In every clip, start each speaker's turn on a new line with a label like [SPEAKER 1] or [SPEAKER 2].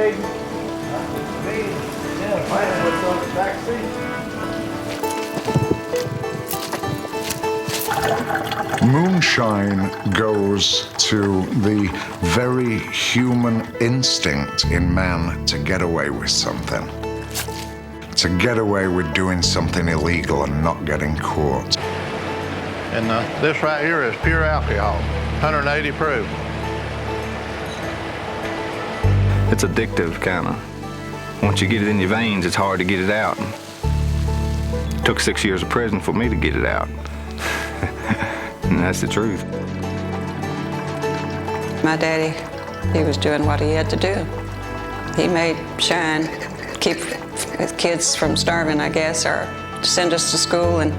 [SPEAKER 1] Aiden? Me? Yeah, man, what's on the back seat?
[SPEAKER 2] Moonshine goes to the very human instinct in man to get away with something. To get away with doing something illegal and not getting caught.
[SPEAKER 3] And this right here is pure alcohol, 180 proof.
[SPEAKER 4] It's addictive, kind of. Once you get it in your veins, it's hard to get it out. It took 6 years of prison for me to get it out. And that's the truth.
[SPEAKER 5] My daddy, he was doing what he had to do. He made shine, keep his kids from starving, I guess, or send us to school and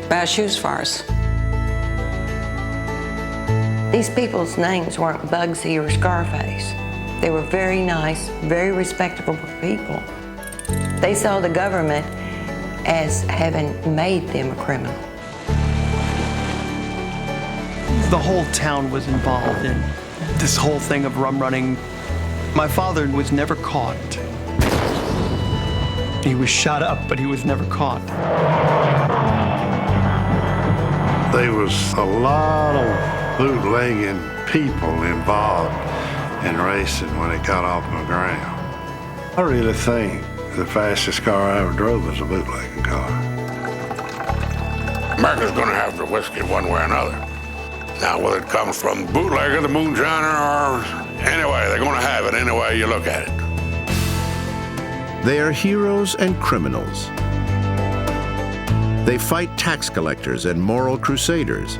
[SPEAKER 5] buy shoes for us.
[SPEAKER 6] These people's names weren't Bugsy or Scarface. They were very nice, very respectable people. They saw the government as having made them a criminal.
[SPEAKER 7] The whole town was involved in this whole thing of rum running. My father was never caught. He was shot up, but he was never caught.
[SPEAKER 3] There was a lot of bootlegging people involved in racing when it got off the ground. I really think the fastest car I ever drove was a bootlegging car.
[SPEAKER 8] America's gonna have the whiskey one way or another. Now, whether it comes from the bootlegger, the moonshiner, or anyway, they're gonna have it any way you look at it.
[SPEAKER 9] They are heroes and criminals. They fight tax collectors and moral crusaders.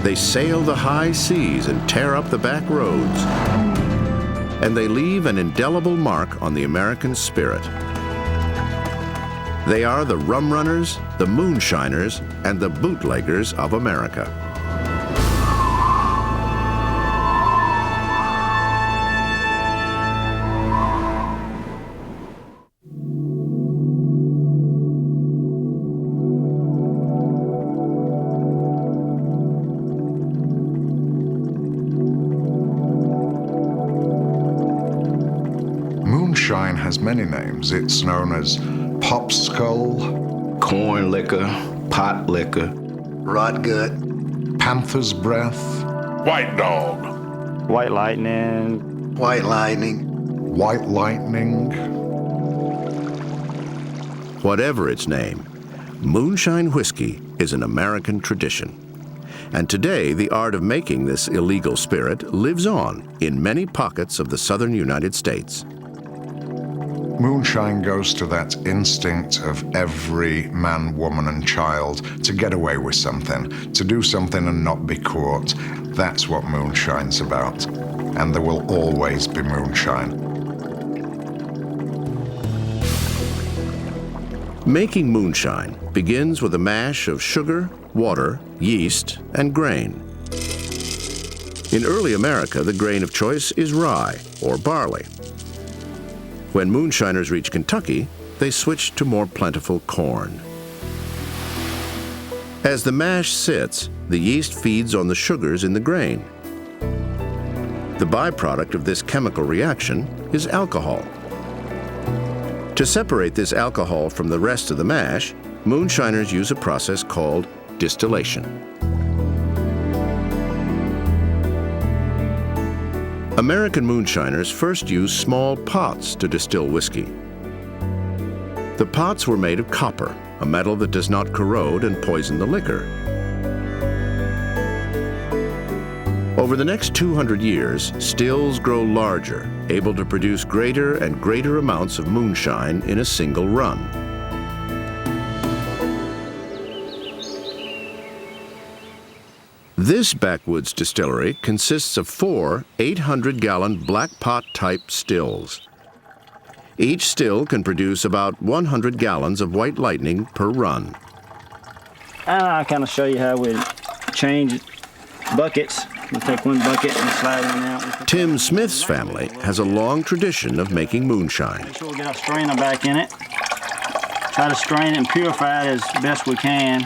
[SPEAKER 9] They sail the high seas and tear up the back roads. And they leave an indelible mark on the American spirit. They are the Rumrunners, the Moonshiners, and the Bootleggers of America.
[SPEAKER 2] Moonshine has many names. It's known as Popskull,
[SPEAKER 4] Corn liquor, pot liquor,
[SPEAKER 1] Rot gut.
[SPEAKER 2] Panther's Breath,
[SPEAKER 8] White dog.
[SPEAKER 10] White lightning.
[SPEAKER 1] White lightning.
[SPEAKER 2] White Lightning.
[SPEAKER 9] Whatever its name, moonshine whiskey is an American tradition. And today, the art of making this illegal spirit lives on in many pockets of the southern United States.
[SPEAKER 2] Moonshine goes to that instinct of every man, woman, and child to get away with something, to do something and not be caught. That's what moonshine's about. And there will always be moonshine.
[SPEAKER 9] Making moonshine begins with a mash of sugar, water, yeast, and grain. In early America, the grain of choice is rye or barley. When moonshiners reach Kentucky, they switch to more plentiful corn. As the mash sits, the yeast feeds on the sugars in the grain. The byproduct of this chemical reaction is alcohol. To separate this alcohol from the rest of the mash, moonshiners use a process called distillation. American moonshiners first used small pots to distill whiskey. The pots were made of copper, a metal that does not corrode and poison the liquor. Over the next 200 years, stills grow larger, able to produce greater and greater amounts of moonshine in a single run. This backwoods distillery consists of 4 800-gallon black pot type stills. Each still can produce about 100 gallons of White Lightning per run.
[SPEAKER 10] I'll kind of show you how we change buckets. We'll take one bucket and slide one out.
[SPEAKER 9] Tim Smith's family has a long tradition of making moonshine.
[SPEAKER 10] Make sure we get our strainer back in it. Try to strain it and purify it as best we can.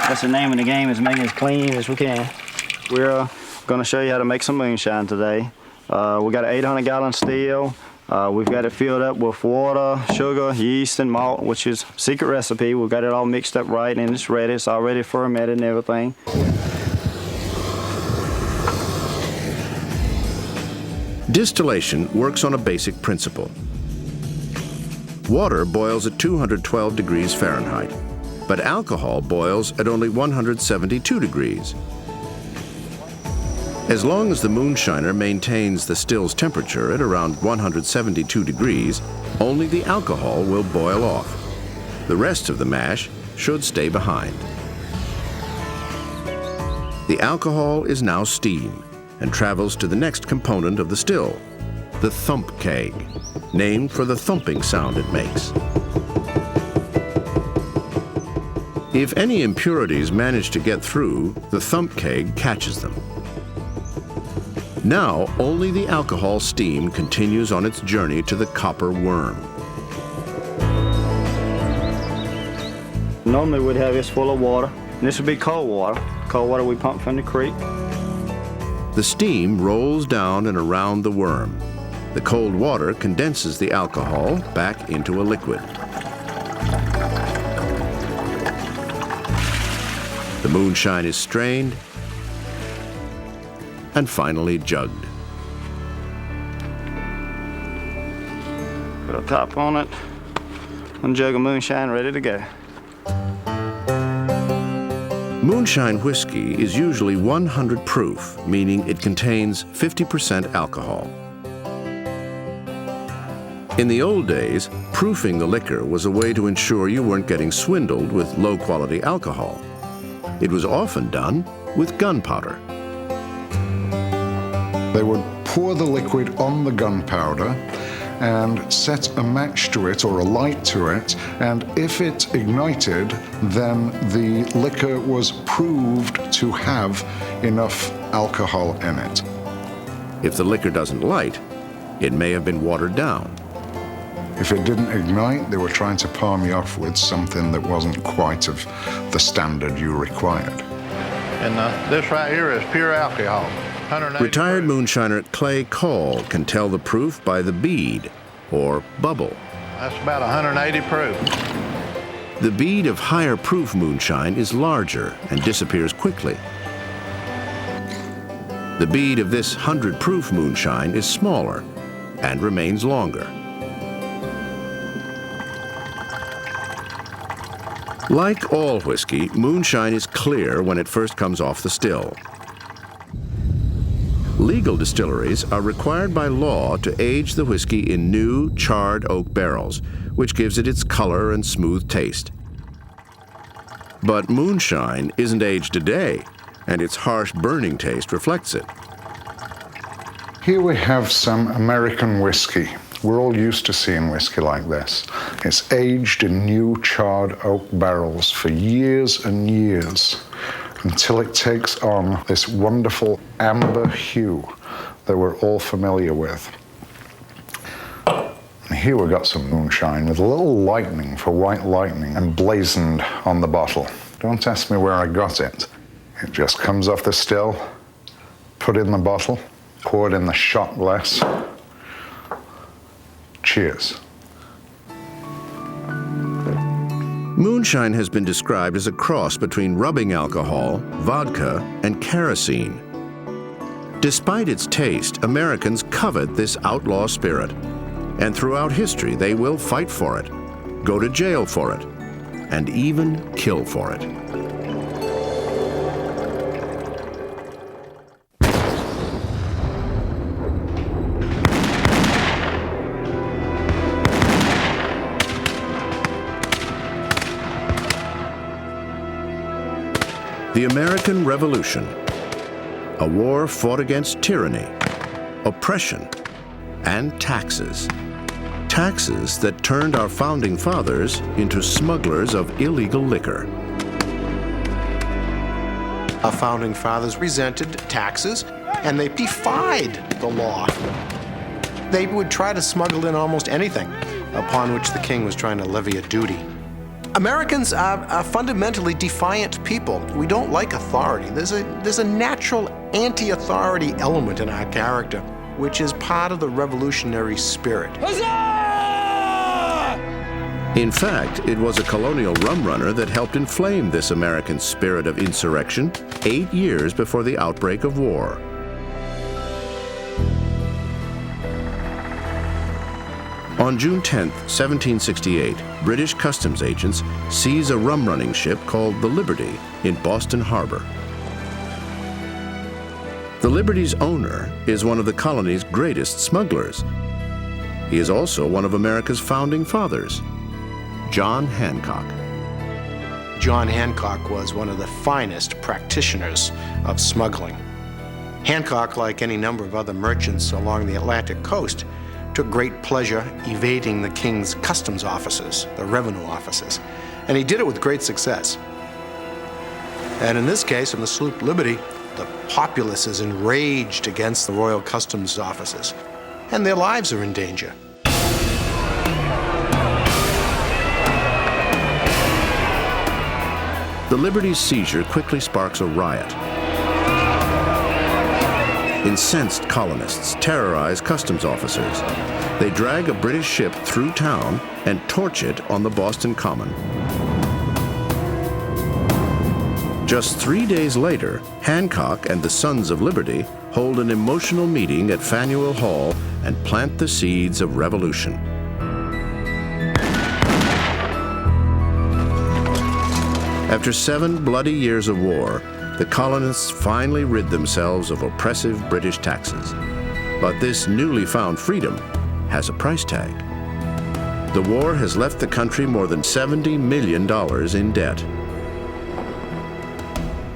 [SPEAKER 10] That's the name of the game, is making it as clean as we can. We're Going to show you how to make some moonshine today. We got an 800-gallon still. We've got it filled up with water, sugar, yeast, and malt, which is a secret recipe. We've got it all mixed up right, and it's ready. It's already fermented and everything.
[SPEAKER 9] Distillation works on a basic principle. Water boils at 212 degrees Fahrenheit, but alcohol boils at only 172 degrees. As long as the moonshiner maintains the still's temperature at around 172 degrees, only the alcohol will boil off. The rest of the mash should stay behind. The alcohol is now steam and travels to the next component of the still, the thump keg, named for the thumping sound it makes. If any impurities manage to get through, the thump keg catches them. Now, only the alcohol steam continues on its journey to the copper worm.
[SPEAKER 10] Normally we'd have this full of water, and this would be cold water. Cold water we pump from the creek.
[SPEAKER 9] The steam rolls down and around the worm. The cold water condenses the alcohol back into a liquid. The moonshine is strained and finally jugged.
[SPEAKER 10] Put a top on it, and jug of moonshine ready to go.
[SPEAKER 9] Moonshine whiskey is usually 100 proof, meaning it contains 50% alcohol. In the old days, proofing the liquor was a way to ensure you weren't getting swindled with low-quality alcohol. It was often done with gunpowder.
[SPEAKER 2] They would pour the liquid on the gunpowder and set a match to it or a light to it, and if it ignited, then the liquor was proved to have enough alcohol in it.
[SPEAKER 9] If the liquor doesn't light, it may have been watered down.
[SPEAKER 2] If it didn't ignite, they were trying to palm you off with something that wasn't quite of the standard you required.
[SPEAKER 3] And this right here is pure alcohol.
[SPEAKER 9] Retired moonshiner Clay Call can tell the proof by the bead, or bubble.
[SPEAKER 3] That's about 180 proof.
[SPEAKER 9] The bead of higher proof moonshine is larger and disappears quickly. The bead of this 100 proof moonshine is smaller and remains longer. Like all whiskey, moonshine is clear when it first comes off the still. Legal distilleries are required by law to age the whiskey in new, charred oak barrels, which gives it its color and smooth taste. But moonshine isn't aged a day, and its harsh burning taste reflects it.
[SPEAKER 2] Here we have some American whiskey. We're all used to seeing whiskey like this. It's aged in new charred oak barrels for years and years, until it takes on this wonderful amber hue that we're all familiar with. And here we've got some moonshine with a little lightning for white lightning emblazoned on the bottle. Don't ask me where I got it. It just comes off the still, put in the bottle, poured in the shot glass. Cheers.
[SPEAKER 9] Moonshine has been described as a cross between rubbing alcohol, vodka, and kerosene. Despite its taste, Americans covet this outlaw spirit, and throughout history they will fight for it, go to jail for it, and even kill for it. The American Revolution, a war fought against tyranny, oppression, and taxes. Taxes that turned our founding fathers into smugglers of illegal liquor.
[SPEAKER 11] Our founding fathers resented taxes, and they defied the law. They would try to smuggle in almost anything upon which the king was trying to levy a duty. Americans are fundamentally defiant people. We don't like authority. There's a natural anti-authority element in our character, which is part of the revolutionary spirit.
[SPEAKER 9] In fact, it was a colonial rum runner that helped inflame this American spirit of insurrection 8 years before the outbreak of war. On June 10, 1768, British customs agents seize a rum-running ship called the Liberty in Boston Harbor. The Liberty's owner is one of the colony's greatest smugglers. He is also one of America's founding fathers, John Hancock.
[SPEAKER 11] John Hancock was one of the finest practitioners of smuggling. Hancock, like any number of other merchants along the Atlantic coast, took great pleasure evading the king's customs officers, the revenue officers, and he did it with great success. And in this case, on the sloop Liberty, the populace is enraged against the royal customs officers, and their lives are in danger.
[SPEAKER 9] The Liberty's seizure quickly sparks a riot. Incensed colonists terrorize customs officers. They drag a British ship through town and torch it on the Boston Common. Just 3 days later, Hancock and the Sons of Liberty hold an emotional meeting at Faneuil Hall and plant the seeds of revolution. After 7 bloody years of war, the colonists finally rid themselves of oppressive British taxes. But this newly found freedom has a price tag. The war has left the country more than $70 million in debt.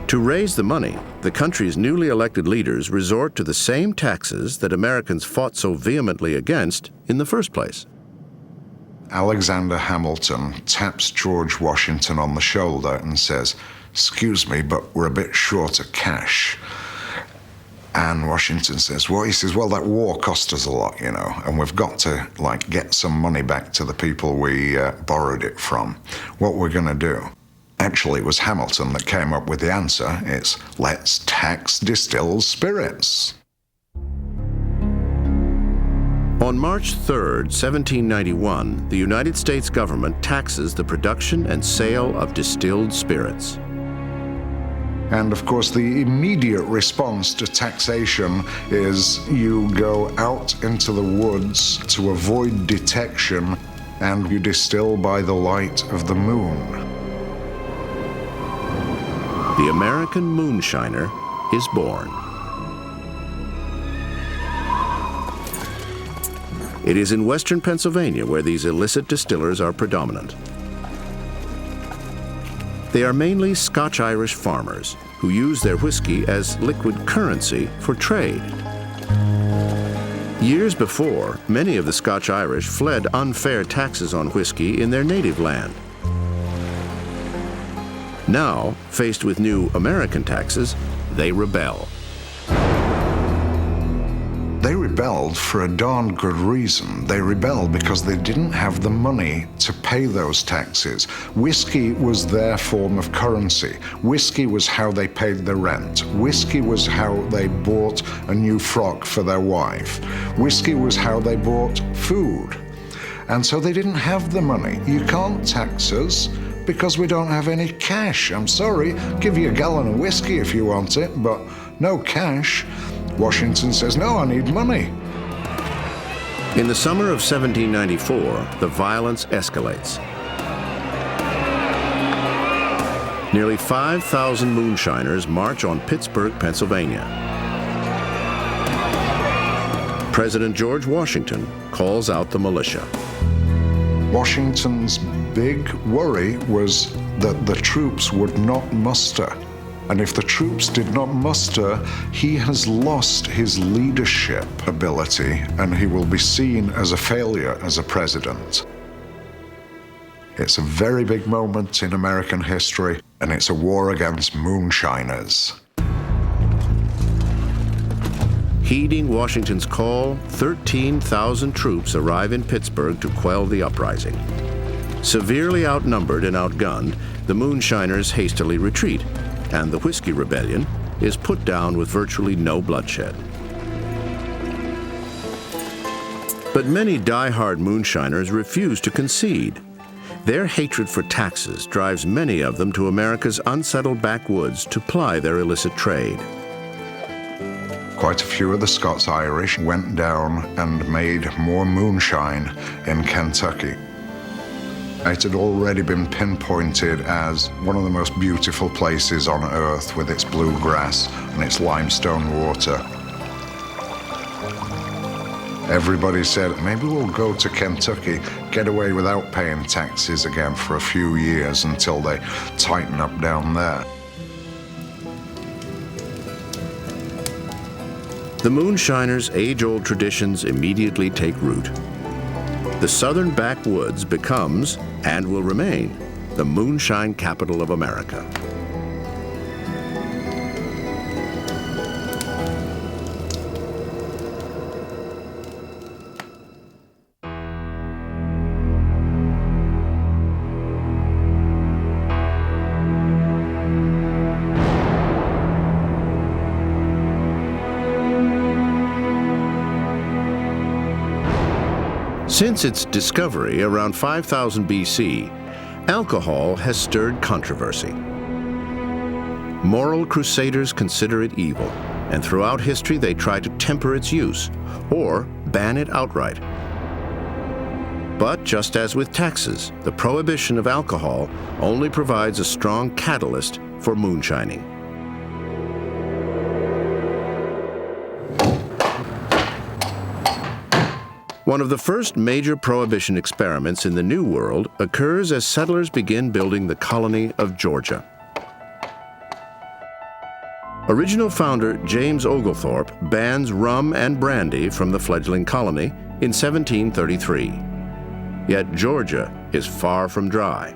[SPEAKER 9] To raise the money, the country's newly elected leaders resort to the same taxes that Americans fought so vehemently against in the first place.
[SPEAKER 2] Alexander Hamilton taps George Washington on the shoulder and says, "Excuse me, but we're a bit short of cash." And Washington says, well, that war cost us a lot, you know, and we've got to, get some money back to the people we borrowed it from. What we're going to do? Actually, it was Hamilton that came up with the answer. It's, let's tax distilled spirits.
[SPEAKER 9] On March 3, 1791, the United States government taxes the production and sale of distilled spirits.
[SPEAKER 2] And of course, the immediate response to taxation is you go out into the woods to avoid detection and you distill by the light of the moon.
[SPEAKER 9] The American moonshiner is born. It is in western Pennsylvania where these illicit distillers are predominant. They are mainly Scotch-Irish farmers who use their whiskey as liquid currency for trade. Years before, many of the Scotch-Irish fled unfair taxes on whiskey in their native land. Now, faced with new American taxes, they rebel.
[SPEAKER 2] They rebelled for a darn good reason. They rebelled because they didn't have the money to pay those taxes. Whiskey was their form of currency. Whiskey was how they paid their rent. Whiskey was how they bought a new frock for their wife. Whiskey was how they bought food. And so they didn't have the money. You can't tax us because we don't have any cash. I'm sorry, give you a gallon of whiskey if you want it, but no cash. Washington says, no, I need money.
[SPEAKER 9] In the summer of 1794, the violence escalates. Nearly 5,000 moonshiners march on Pittsburgh, Pennsylvania. President George Washington calls out the militia.
[SPEAKER 2] Washington's big worry was that the troops would not muster. And if the troops did not muster, he has lost his leadership ability and he will be seen as a failure as a president. It's a very big moment in American history, and it's a war against moonshiners.
[SPEAKER 9] Heeding Washington's call, 13,000 troops arrive in Pittsburgh to quell the uprising. Severely outnumbered and outgunned, the Moonshiners hastily retreat, and the Whiskey Rebellion is put down with virtually no bloodshed. But many die-hard moonshiners refuse to concede. Their hatred for taxes drives many of them to America's unsettled backwoods to ply their illicit trade.
[SPEAKER 2] Quite a few of the Scots-Irish went down and made more moonshine in Kentucky. It had already been pinpointed as one of the most beautiful places on earth with its blue grass and its limestone water. Everybody said, maybe we'll go to Kentucky, get away without paying taxes again for a few years until they tighten up down there.
[SPEAKER 9] The Moonshiners' age-old traditions immediately take root. The southern backwoods becomes, and will remain, the moonshine capital of America. Since its discovery around 5000 BC, alcohol has stirred controversy. Moral crusaders consider it evil, and throughout history they try to temper its use or ban it outright. But just as with taxes, the prohibition of alcohol only provides a strong catalyst for moonshining. One of the first major prohibition experiments in the New World occurs as settlers begin building the colony of Georgia. Original founder James Oglethorpe bans rum and brandy from the fledgling colony in 1733. Yet Georgia is far from dry.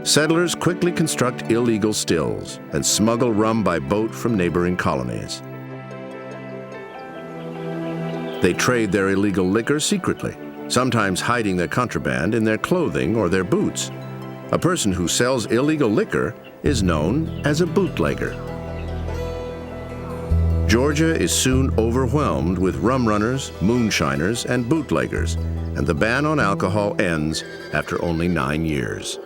[SPEAKER 9] Settlers quickly construct illegal stills and smuggle rum by boat from neighboring colonies. They trade their illegal liquor secretly, sometimes hiding their contraband in their clothing or their boots. A person who sells illegal liquor is known as a bootlegger. Georgia is soon overwhelmed with rumrunners, moonshiners, and bootleggers, and the ban on alcohol ends after only 9 years.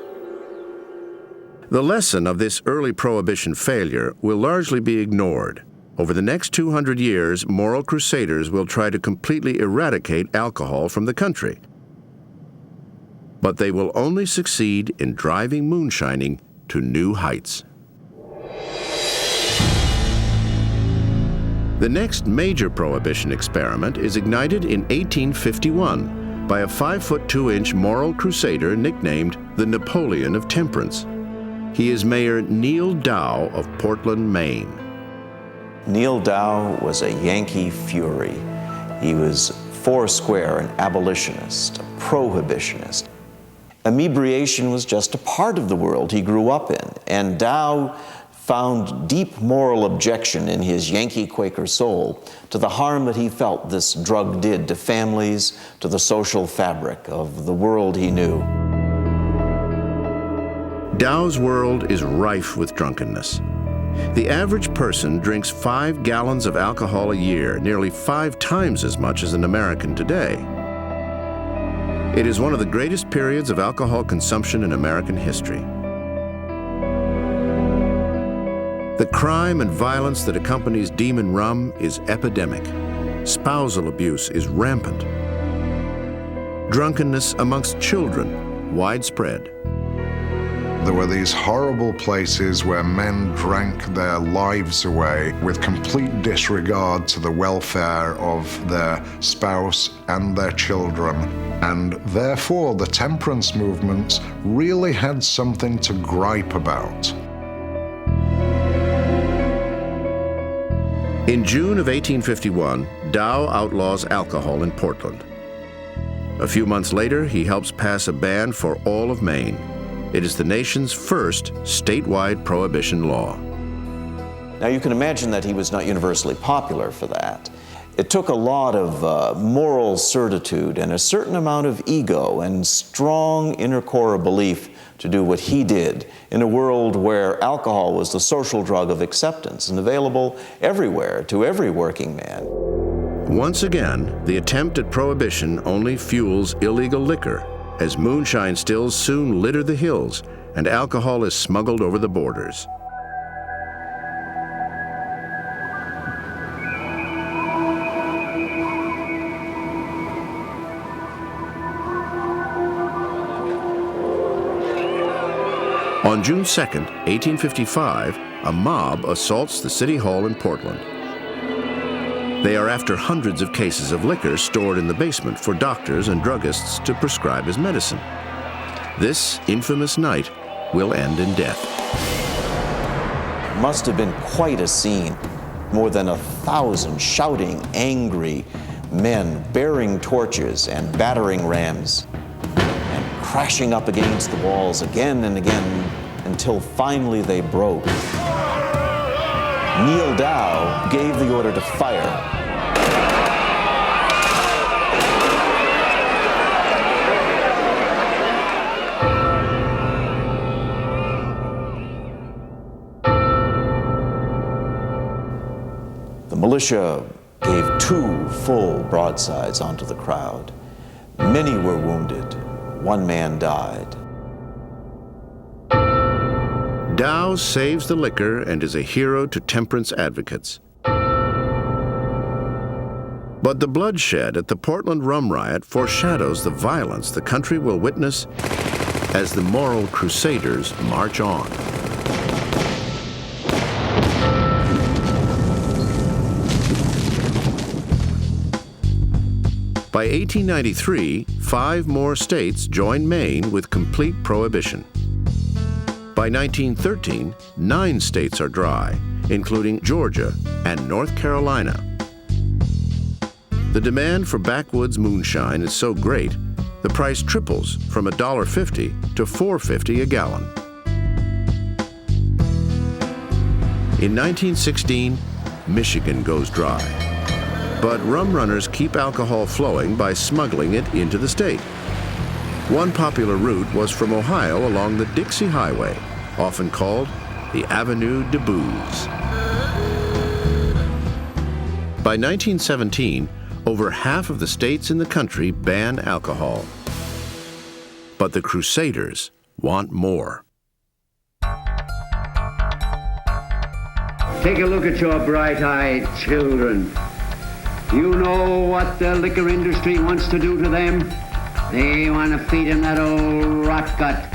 [SPEAKER 9] The lesson of this early prohibition failure will largely be ignored. Over the next 200 years, moral crusaders will try to completely eradicate alcohol from the country. But they will only succeed in driving moonshining to new heights. The next major prohibition experiment is ignited in 1851 by a 5'2" moral crusader nicknamed the Napoleon of Temperance. He is Mayor Neal Dow of Portland, Maine.
[SPEAKER 12] Neal Dow was a Yankee fury. He was foursquare, an abolitionist, a prohibitionist. Inebriation was just a part of the world he grew up in, and Dow found deep moral objection in his Yankee Quaker soul to the harm that he felt this drug did to families, to the social fabric of the world he knew.
[SPEAKER 9] Dow's world is rife with drunkenness. The average person drinks 5 gallons of alcohol a year, nearly 5 times as much as an American today. It is one of the greatest periods of alcohol consumption in American history. The crime and violence that accompanies demon rum is epidemic. Spousal abuse is rampant. Drunkenness amongst children, widespread.
[SPEAKER 2] There were these horrible places where men drank their lives away with complete disregard to the welfare of their spouse and their children. And therefore, the temperance movements really had something to gripe about.
[SPEAKER 9] In June of 1851, Dow outlaws alcohol in Portland. A few months later, he helps pass a ban for all of Maine. It is the nation's first statewide prohibition law.
[SPEAKER 12] Now you can imagine that he was not universally popular for that. It took a lot of moral certitude and a certain amount of ego and strong inner core belief to do what he did in a world where alcohol was the social drug of acceptance and available everywhere to every working man.
[SPEAKER 9] Once again, the attempt at prohibition only fuels illegal liquor, as moonshine stills soon litter the hills and alcohol is smuggled over the borders. On June 2nd, 1855, a mob assaults the City Hall in Portland. They are after hundreds of cases of liquor stored in the basement for doctors and druggists to prescribe as medicine. This infamous night will end in death.
[SPEAKER 12] Must have been quite a scene. More than 1,000 shouting, angry men bearing torches and battering rams and crashing up against the walls again and again until finally they broke. Neil Dow gave the order to fire. The militia gave 2 full broadsides onto the crowd. Many were wounded. 1 man died.
[SPEAKER 9] Dow saves the liquor and is a hero to temperance advocates. But the bloodshed at the Portland rum riot foreshadows the violence the country will witness as the moral crusaders march on. By 1893, 5 more states joined Maine with complete prohibition. By 1913, 9 states are dry, including Georgia and North Carolina. The demand for backwoods moonshine is so great, the price triples from $1.50 to $4.50 a gallon. In 1916, Michigan goes dry. But Rumrunners keep alcohol flowing by smuggling it into the state. One popular route was from Ohio along the Dixie Highway, often called the Avenue de Booze. By 1917, over half of the states in the country ban alcohol. But the Crusaders want more.
[SPEAKER 13] Take a look at your bright-eyed children. You know what the liquor industry wants to do to them? They want to feed them that old rot gut.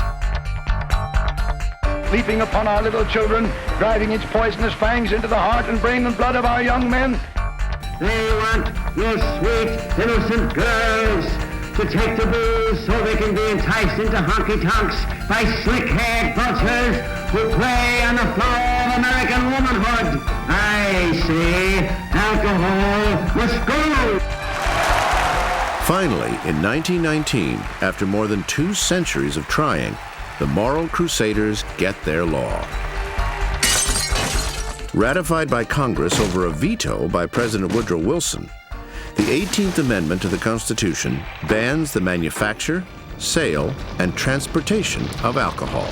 [SPEAKER 1] Leaping upon our little children, driving its poisonous fangs into the heart and brain and blood of our young men.
[SPEAKER 13] They want your sweet, innocent girls to take the booze so they can be enticed into honky-tonks by slick-haired butchers who prey on the flower of American womanhood. I say alcohol must go.
[SPEAKER 9] Finally, in 1919, after more than 2 centuries of trying, the moral crusaders get their law. Ratified by Congress over a veto by President Woodrow Wilson, the 18th Amendment to the Constitution bans the manufacture, sale, and transportation of alcohol.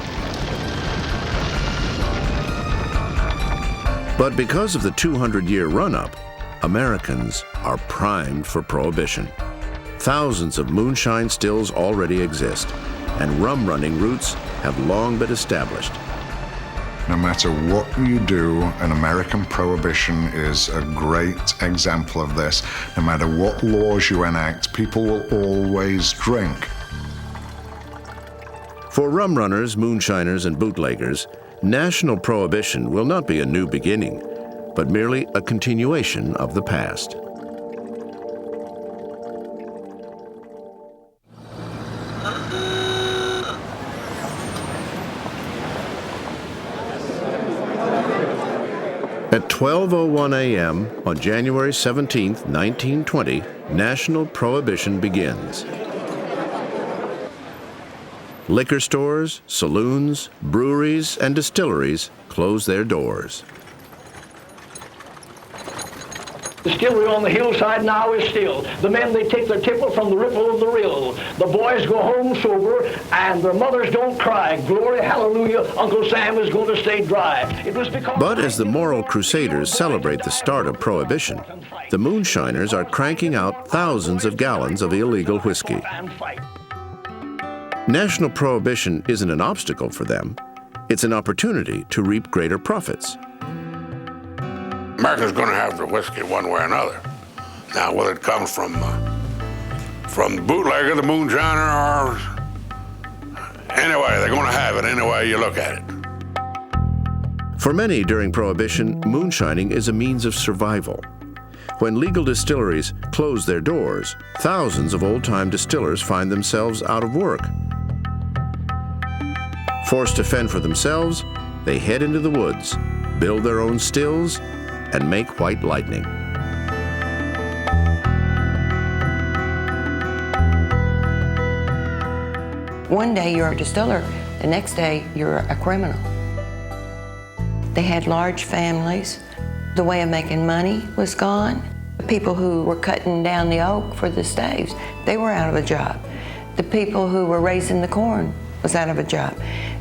[SPEAKER 9] But because of the 200-year run-up, Americans are primed for prohibition. Thousands of moonshine stills already exist, and rum-running routes have long been established.
[SPEAKER 2] No matter what you do, and American prohibition is a great example of this. No matter what laws you enact, people will always drink.
[SPEAKER 9] For Rumrunners, Moonshiners, and Bootleggers, national prohibition will not be a new beginning, but merely a continuation of the past. At 12:01 a.m. on January 17, 1920, national prohibition begins. Liquor stores, saloons, breweries, and distilleries close their doors.
[SPEAKER 14] The distillery on the hillside now is still. The men, they take their tipple from the ripple of the rill. The boys go home sober, and the mothers don't cry. Glory, hallelujah, Uncle Sam is going to stay dry. It was because...
[SPEAKER 9] But as the moral crusaders celebrate the start of Prohibition, the Moonshiners are cranking out thousands of gallons of illegal whiskey. National prohibition isn't an obstacle for them. It's an opportunity to reap greater profits.
[SPEAKER 8] America's going to have the whiskey one way or another. Now, whether it comes from the bootlegger, the moonshiner, or anyway, they're going to have it any way you look at it.
[SPEAKER 9] For many during Prohibition, moonshining is a means of survival. When legal distilleries close their doors, thousands of old-time distillers find themselves out of work. Forced to fend for themselves, they head into the woods, build their own stills, and make white lightning.
[SPEAKER 6] One day you're a distiller, the next day you're a criminal. They had large families. The way of making money was gone. The people who were cutting down the oak for the staves, they were out of a job. The people who were raising the corn was out of a job.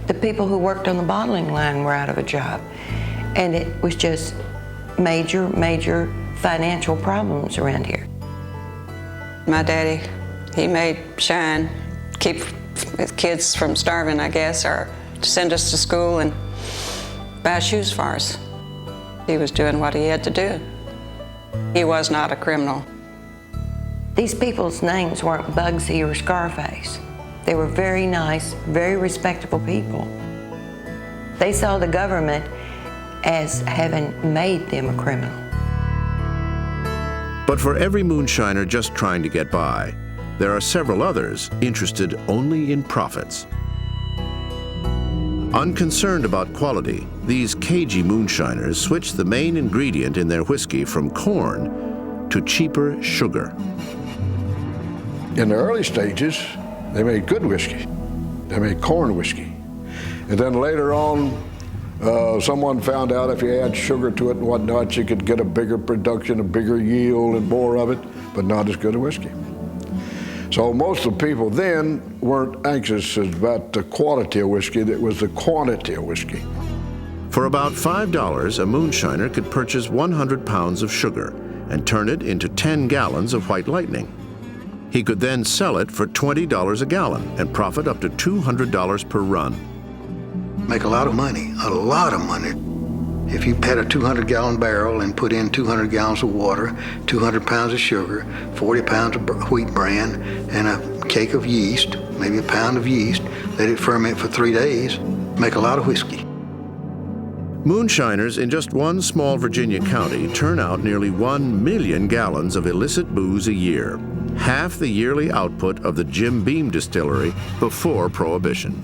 [SPEAKER 6] The people who worked on the bottling line were out of a job. And it was just major, major financial problems around here.
[SPEAKER 5] My daddy, he made shine, keep kids from starving, I guess, or to send us to school and buy shoes for us. He was doing what he had to do. He was not a criminal.
[SPEAKER 6] These people's names weren't Bugsy or Scarface. They were very nice, very respectable people. They saw the government as having made them a criminal.
[SPEAKER 9] But for every moonshiner just trying to get by, there are several others interested only in profits. Unconcerned about quality, these cagey moonshiners switch the main ingredient in their whiskey from corn to cheaper sugar.
[SPEAKER 15] In the early stages, they made good whiskey. They made corn whiskey. And then later on, someone found out if you add sugar to it and whatnot, you could get a bigger production, a bigger yield and more of it, but not as good a whiskey. So most of the people then weren't anxious about the quality of whiskey, it was the quantity of whiskey.
[SPEAKER 9] For about $5, a moonshiner could purchase 100 pounds of sugar and turn it into 10 gallons of white lightning. He could then sell it for $20 a gallon and profit up to $200 per run.
[SPEAKER 16] Make a lot of money, a lot of money. If you had a 200-gallon barrel and put in 200 gallons of water, 200 pounds of sugar, 40 pounds of wheat bran, and a cake of yeast, maybe a pound of yeast, let it ferment for 3 days, make a lot of whiskey.
[SPEAKER 9] Moonshiners in just one small Virginia county turn out nearly 1 million gallons of illicit booze a year, half the yearly output of the Jim Beam distillery before Prohibition.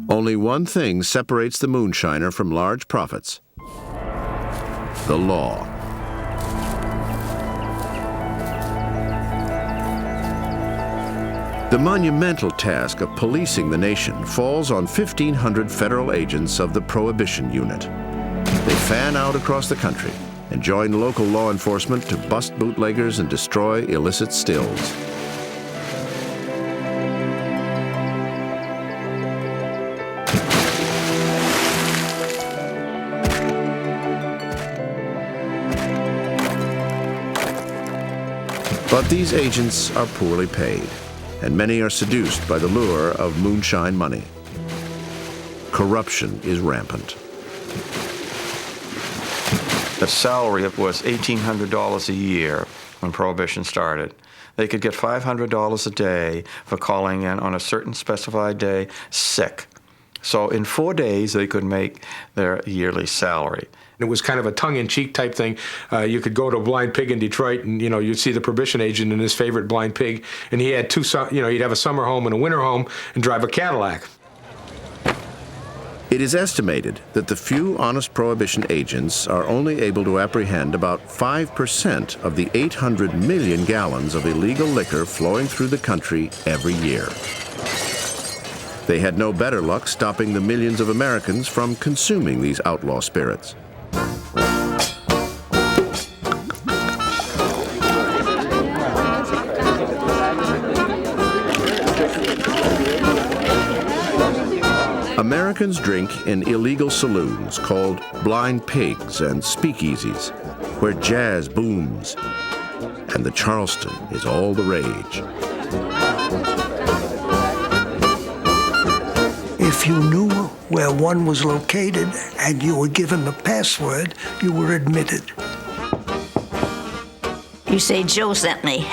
[SPEAKER 9] Only one thing separates the moonshiner from large profits: the law. The monumental task of policing the nation falls on 1,500 federal agents of the Prohibition Unit. They fan out across the country and join local law enforcement to bust bootleggers and destroy illicit stills. But these agents are poorly paid, and many are seduced by the lure of moonshine money. Corruption is rampant.
[SPEAKER 4] The salary was $1,800 a year when Prohibition started. They could get $500 a day for calling in on a certain specified day sick. So in 4 days, they could make their yearly salary.
[SPEAKER 17] It was kind of a tongue-in-cheek type thing. You could go to a blind pig in Detroit, and you'd see the Prohibition agent and his favorite blind pig, and he had he'd have a summer home and a winter home, and drive a Cadillac.
[SPEAKER 9] It is estimated that the few honest Prohibition agents are only able to apprehend about 5% of the 800 million gallons of illegal liquor flowing through the country every year. They had no better luck stopping the millions of Americans from consuming these outlaw spirits. Americans drink in illegal saloons called blind pigs and speakeasies, where jazz booms and the Charleston is all the rage.
[SPEAKER 18] If you knew where one was located and you were given the password, you were admitted.
[SPEAKER 19] You say, Joe sent me.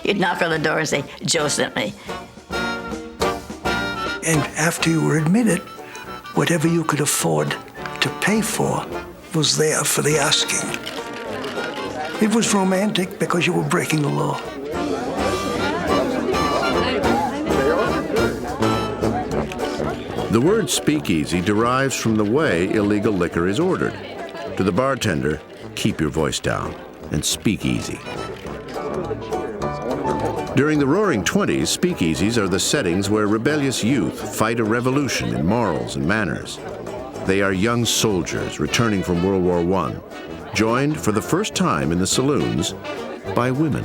[SPEAKER 19] You'd knock on the door and say, Joe sent me.
[SPEAKER 18] And after you were admitted, whatever you could afford to pay for was there for the asking. It was romantic because you were breaking the law.
[SPEAKER 9] The word speakeasy derives from the way illegal liquor is ordered. To the bartender, keep your voice down and speak easy. During the Roaring '20s, speakeasies are the settings where rebellious youth fight a revolution in morals and manners. They are young soldiers returning from World War I, joined for the first time in the saloons by women.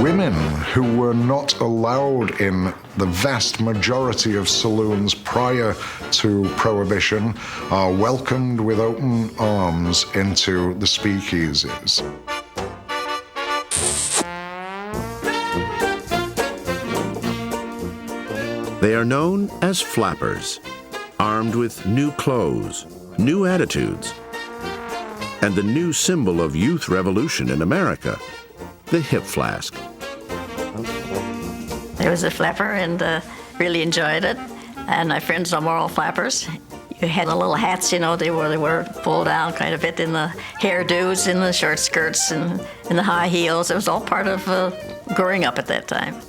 [SPEAKER 2] Women who were not allowed in the vast majority of saloons prior to Prohibition are welcomed with open arms into the speakeasies.
[SPEAKER 9] They are known as flappers, armed with new clothes, new attitudes, and the new symbol of youth revolution in America, the hip flask.
[SPEAKER 19] I was a flapper and really enjoyed it. And my friends are all flappers. You had the little hats, you know, they were pulled down, kind of fit in the hairdos, in the short skirts, and in the high heels. It was all part of growing up at that time.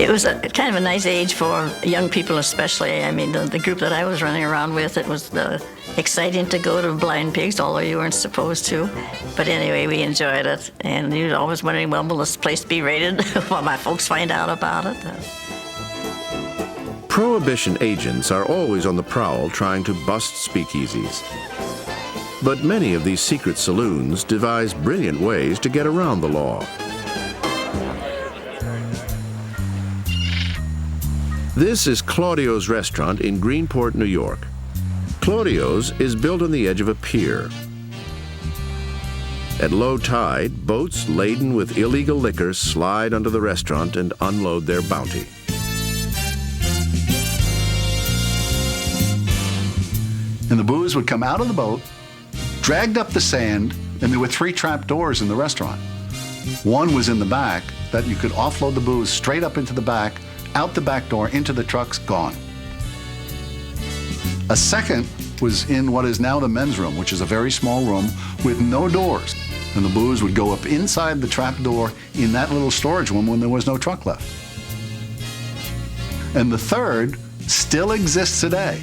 [SPEAKER 19] It was kind of a nice age for young people especially. I mean, the group that I was running around with, it was exciting to go to Blind Pigs, although you weren't supposed to. But anyway, we enjoyed it. And you were always wondering, well, will this place be raided? Will my folks find out about it?
[SPEAKER 9] Prohibition agents are always on the prowl trying to bust speakeasies. But many of these secret saloons devise brilliant ways to get around the law. This is Claudio's restaurant in Greenport, New York. Claudio's is built on the edge of a pier. At low tide, boats laden with illegal liquor slide onto the restaurant and unload their bounty.
[SPEAKER 20] And the booze would come out of the boat, dragged up the sand, and there were 3 trap doors in the restaurant. One was in the back that you could offload the booze straight up into the back, out the back door, into the trucks, gone. A second was in what is now the men's room, which is a very small room with no doors. And the booze would go up inside the trap door in that little storage room when there was no truck left. And the third still exists today.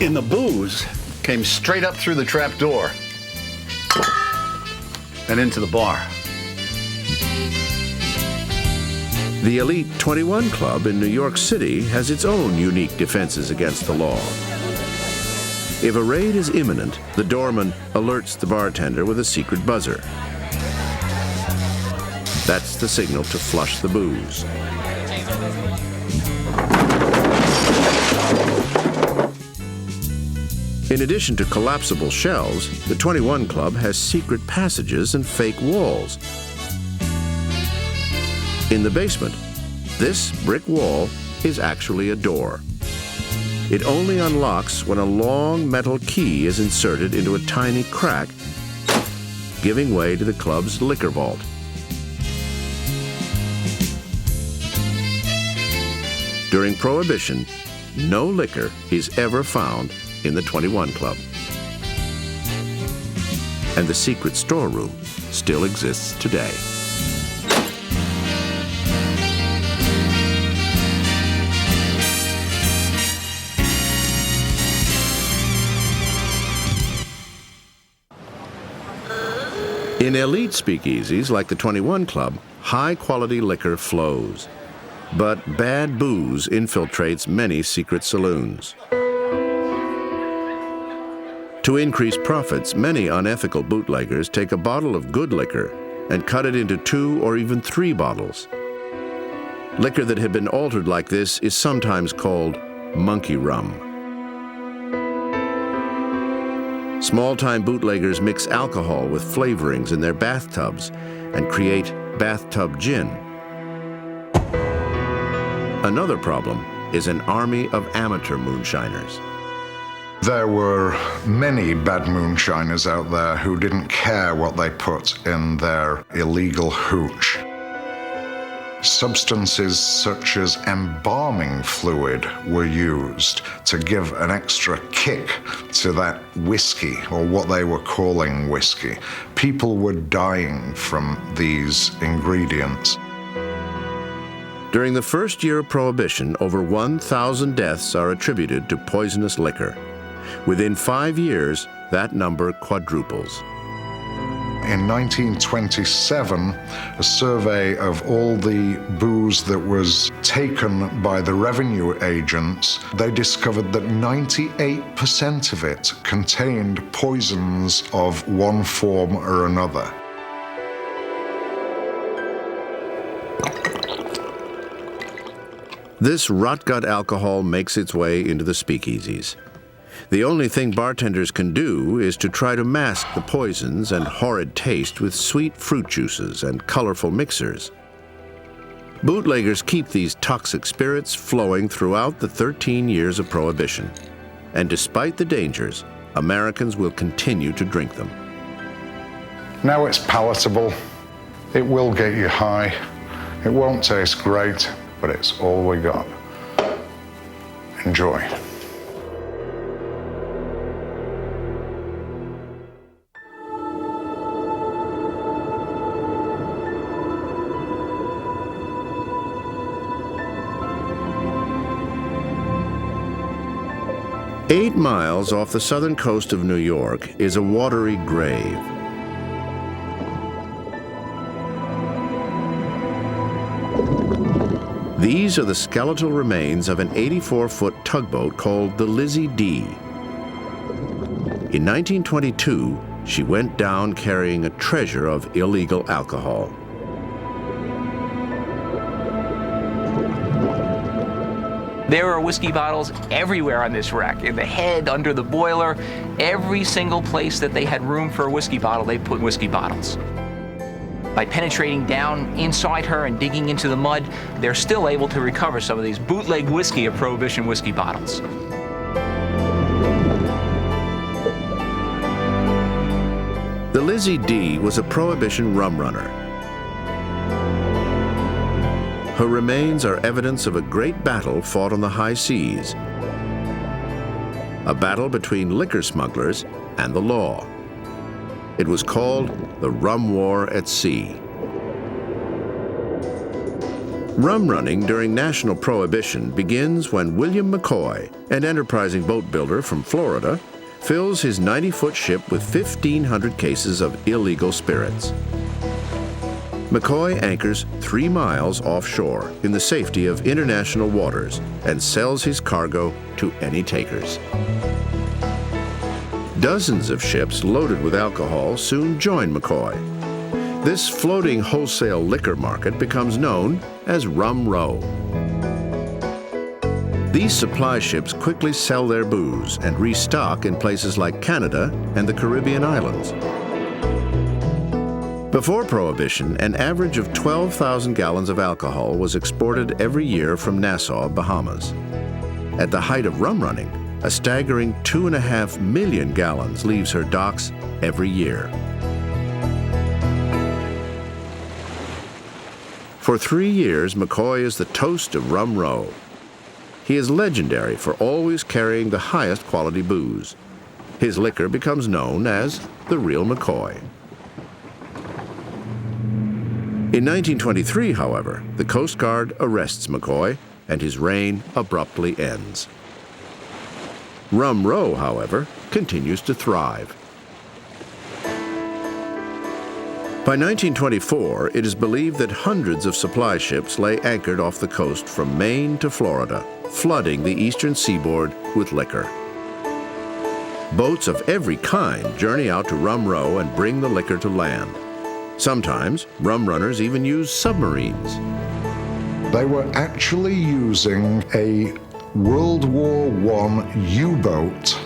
[SPEAKER 20] And the booze came straight up through the trap door and into the bar.
[SPEAKER 9] The Elite 21 Club in New York City has its own unique defenses against the law. If a raid is imminent, the doorman alerts the bartender with a secret buzzer. That's the signal to flush the booze. In addition to collapsible shelves, the 21 Club has secret passages and fake walls. In the basement, this brick wall is actually a door. It only unlocks when a long metal key is inserted into a tiny crack, giving way to the club's liquor vault. During Prohibition, no liquor is ever found in the 21 Club. And the secret storeroom still exists today. In elite speakeasies like the 21 Club, high-quality liquor flows. But bad booze infiltrates many secret saloons. To increase profits, many unethical bootleggers take a bottle of good liquor and cut it into 2 or even 3 bottles. Liquor that had been altered like this is sometimes called monkey rum. Small-time bootleggers mix alcohol with flavorings in their bathtubs and create bathtub gin. Another problem is an army of amateur moonshiners.
[SPEAKER 2] There were many bad moonshiners out there who didn't care what they put in their illegal hooch. Substances such as embalming fluid were used to give an extra kick to that whiskey, or what they were calling whiskey. People were dying from these ingredients.
[SPEAKER 9] During the first year of Prohibition, over 1,000 deaths are attributed to poisonous liquor. Within 5 years, that number quadruples.
[SPEAKER 2] In 1927, a survey of all the booze that was taken by the revenue agents, they discovered that 98% of it contained poisons of one form or another.
[SPEAKER 9] This rot-gut alcohol makes its way into the speakeasies. The only thing bartenders can do is to try to mask the poisons and horrid taste with sweet fruit juices and colorful mixers. Bootleggers keep these toxic spirits flowing throughout the 13 years of Prohibition. And despite the dangers, Americans will continue to drink them.
[SPEAKER 2] Now it's palatable. It will get you high. It won't taste great, but it's all we got. Enjoy.
[SPEAKER 9] "8 miles off the southern coast of New York is a watery grave. These are the skeletal remains of an 84-foot tugboat called the Lizzie D. In 1922, she went down carrying a treasure of illegal alcohol.
[SPEAKER 21] There are whiskey bottles everywhere on this wreck, in the head, under the boiler. Every single place that they had room for a whiskey bottle, they put whiskey bottles. By penetrating down inside her and digging into the mud, they're still able to recover some of these bootleg whiskey or Prohibition whiskey bottles.
[SPEAKER 9] The Lizzie D was a Prohibition rum runner. Her remains are evidence of a great battle fought on the high seas, a battle between liquor smugglers and the law. It was called the Rum War at Sea. Rum running during national prohibition begins when William McCoy, an enterprising boat builder from Florida, fills his 90-foot ship with 1,500 cases of illegal spirits. McCoy anchors 3 miles offshore in the safety of international waters and sells his cargo to any takers. Dozens of ships loaded with alcohol soon join McCoy. This floating wholesale liquor market becomes known as Rum Row. These supply ships quickly sell their booze and restock in places like Canada and the Caribbean islands. Before Prohibition, an average of 12,000 gallons of alcohol was exported every year from Nassau, Bahamas. At the height of rum running, a staggering 2.5 million gallons leaves her docks every year. For 3 years, McCoy is the toast of Rum Row. He is legendary for always carrying the highest quality booze. His liquor becomes known as the Real McCoy. In 1923, however, the Coast Guard arrests McCoy, and his reign abruptly ends. Rum Row, however, continues to thrive. By 1924, it is believed that hundreds of supply ships lay anchored off the coast from Maine to Florida, flooding the eastern seaboard with liquor. Boats of every kind journey out to Rum Row and bring the liquor to land. Sometimes, rum runners even use submarines.
[SPEAKER 2] They were actually using a World War I U-boat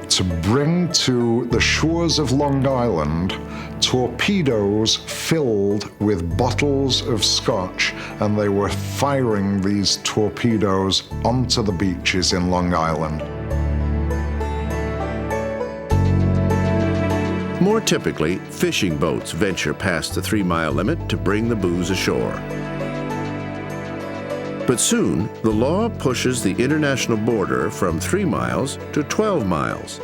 [SPEAKER 2] to bring to the shores of Long Island torpedoes filled with bottles of scotch, and they were firing these torpedoes onto the beaches in Long Island.
[SPEAKER 9] More typically, fishing boats venture past the 3-mile limit to bring the booze ashore. But soon, the law pushes the international border from 3 miles to 12 miles.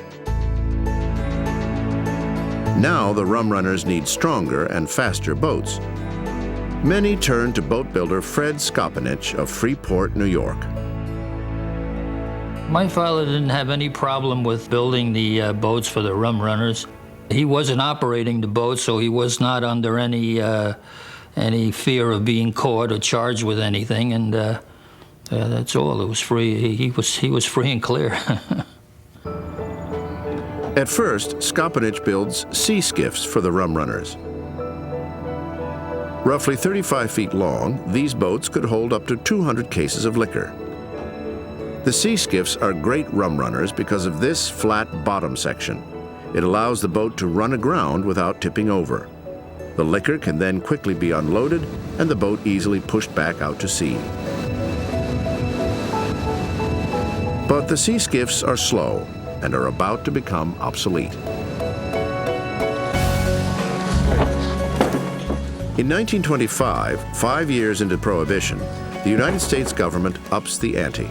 [SPEAKER 9] Now the rum runners need stronger and faster boats. Many turn to boat builder Fred Skopanich of Freeport, New York.
[SPEAKER 7] My father didn't have any problem with building the boats for the rum runners. He wasn't operating the boat, so he was not under any fear of being caught or charged with anything, and that's all. It was free. He was free and clear.
[SPEAKER 9] At first, Skopanich builds sea skiffs for the rum runners. Roughly 35 feet long, these boats could hold up to 200 cases of liquor. The sea skiffs are great rum runners because of this flat bottom section. It allows the boat to run aground without tipping over. The liquor can then quickly be unloaded and the boat easily pushed back out to sea. But the sea skiffs are slow and are about to become obsolete. In 1925, 5 years into Prohibition, the United States government ups the ante.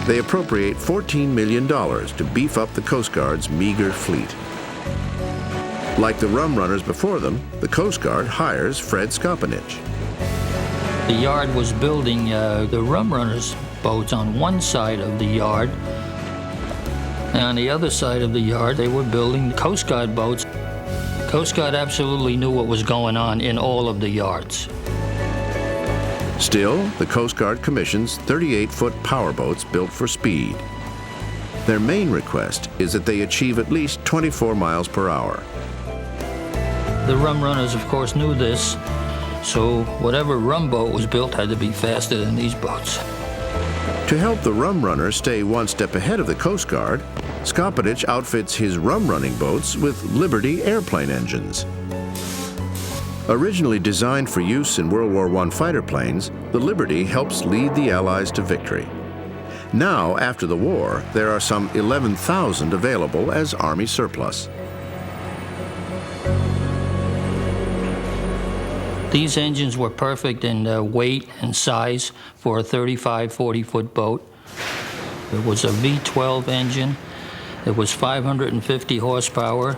[SPEAKER 9] They appropriate $14 million to beef up the Coast Guard's meager fleet. Like the rum runners before them, the Coast Guard hires Fred Skopanich.
[SPEAKER 7] The yard was building the rum runners boats on one side of the yard, and on the other side of the yard they were building the Coast Guard boats. Coast Guard absolutely knew what was going on in all of the yards.
[SPEAKER 9] Still, the Coast Guard commissions 38-foot powerboats built for speed. Their main request is that they achieve at least 24 miles per hour.
[SPEAKER 7] The rum runners, of course, knew this, so whatever rum boat was built had to be faster than these boats.
[SPEAKER 9] To help the rum runners stay one step ahead of the Coast Guard, Skopanich outfits his rum running boats with Liberty airplane engines. Originally designed for use in World War I fighter planes, the Liberty helps lead the Allies to victory. Now, after the war, there are some 11,000 available as Army surplus.
[SPEAKER 7] These engines were perfect in weight and size for a 35, 40-foot boat. It was a V12 engine. It was 550 horsepower.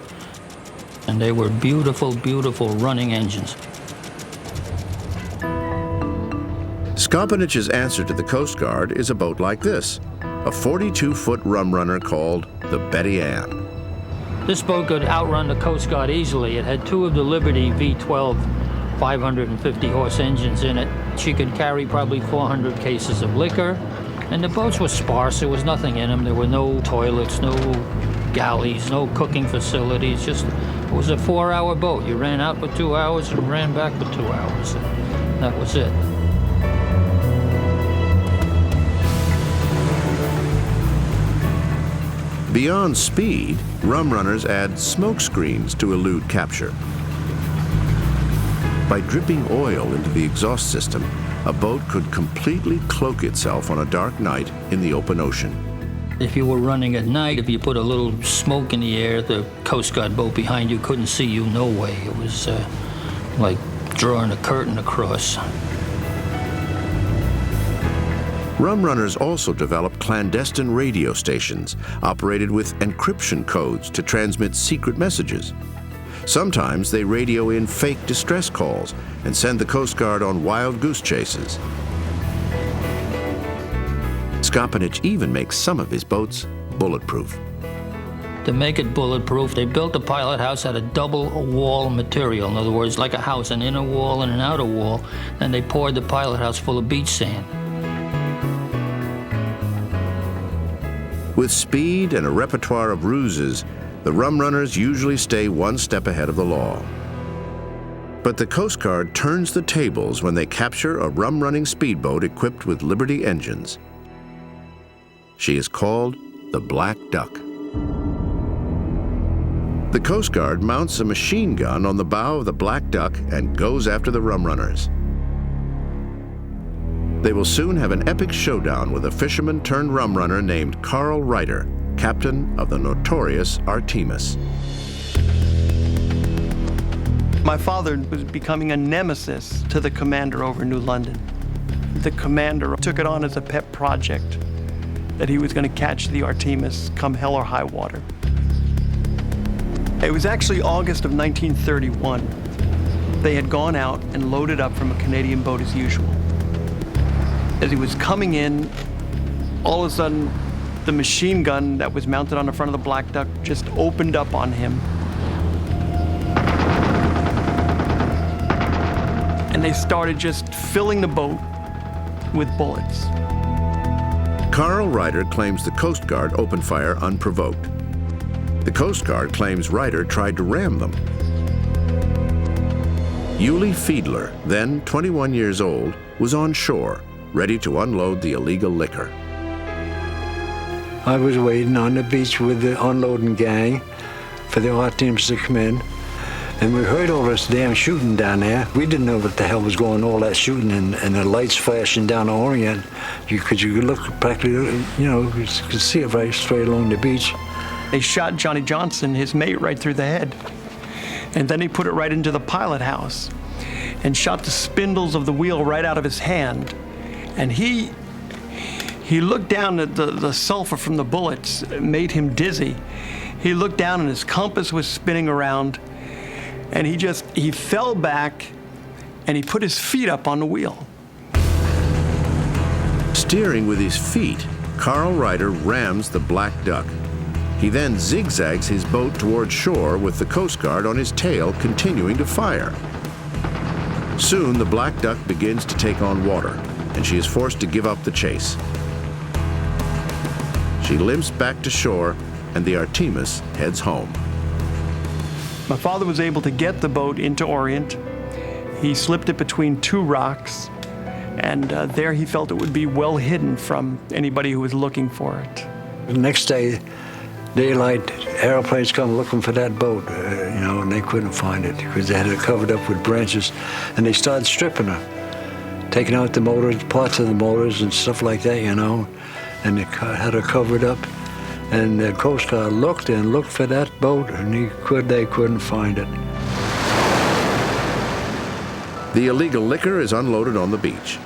[SPEAKER 7] And they were beautiful, beautiful running engines.
[SPEAKER 9] Skopanich's answer to the Coast Guard is a boat like this, a 42-foot rum runner called the Betty Ann.
[SPEAKER 7] This boat could outrun the Coast Guard easily. It had 2 of the Liberty V12 550 horse engines in it. She could carry probably 400 cases of liquor, and the boats were sparse. There was nothing in them. There were no toilets, no galleys, no cooking facilities. Just it was a 4-hour boat. You ran out for 2 hours and ran back for 2 hours. That was it.
[SPEAKER 9] Beyond speed, rum runners add smoke screens to elude capture. By dripping oil into the exhaust system, a boat could completely cloak itself on a dark night in the open ocean.
[SPEAKER 7] If you were running at night, if you put a little smoke in the air, the Coast Guard boat behind you couldn't see you no way. It was like drawing a curtain across.
[SPEAKER 9] Rum runners also developed clandestine radio stations operated with encryption codes to transmit secret messages. Sometimes they radio in fake distress calls and send the Coast Guard on wild goose chases. Skopanich even makes some of his boats bulletproof.
[SPEAKER 7] To make it bulletproof, they built the pilot house out of double wall material. In other words, like a house, an inner wall and an outer wall. And they poured the pilot house full of beach sand.
[SPEAKER 9] With speed and a repertoire of ruses, the Rumrunners usually stay one step ahead of the law. But the Coast Guard turns the tables when they capture a rum-running speedboat equipped with Liberty engines. She is called the Black Duck. The Coast Guard mounts a machine gun on the bow of the Black Duck and goes after the Rumrunners. They will soon have an epic showdown with a fisherman turned rumrunner named Carl Ryder, captain of the notorious Artemis.
[SPEAKER 10] My father was becoming a nemesis to the commander over New London. The commander took it on as a pet project that he was going to catch the Artemis come hell or high water. It was actually August of 1931. They had gone out and loaded up from a Canadian boat as usual. As he was coming in, all of a sudden, the machine gun that was mounted on the front of the Black Duck just opened up on him. And they started just filling the boat with bullets.
[SPEAKER 9] Carl Ryder claims the Coast Guard opened fire unprovoked. The Coast Guard claims Ryder tried to ram them. Yulie Fiedler, then 21 years old, was on shore, ready to unload the illegal liquor.
[SPEAKER 22] I was waiting on the beach with the unloading gang for the Artemis to come in, and we heard all this damn shooting down there. We didn't know what the hell was going on, all that shooting and the lights flashing down the Orient. You could look practically, you could see it right straight along the beach.
[SPEAKER 10] They shot Johnny Johnson, his mate, right through the head. And then he put it right into the pilot house and shot the spindles of the wheel right out of his hand. And he looked down at the sulfur from the bullets. It made him dizzy. He looked down and his compass was spinning around. And he fell back and he put his feet up on the wheel.
[SPEAKER 9] Steering with his feet, Carl Ryder rams the Black Duck. He then zigzags his boat toward shore with the Coast Guard on his tail continuing to fire. Soon the Black Duck begins to take on water, and she is forced to give up the chase. She limps back to shore, and the Artemis heads home.
[SPEAKER 10] My father was able to get the boat into Orient. He slipped it between two rocks, and there he felt it would be well hidden from anybody who was looking for it.
[SPEAKER 22] The next day, daylight, airplanes come looking for that boat, and they couldn't find it because they had it covered up with branches, and they started stripping her, taking out the motors, parts of the motors and stuff like that, and they had her covered up. And the Coast Guard looked and looked for that boat, and they couldn't find it.
[SPEAKER 9] The illegal liquor is unloaded on the beach.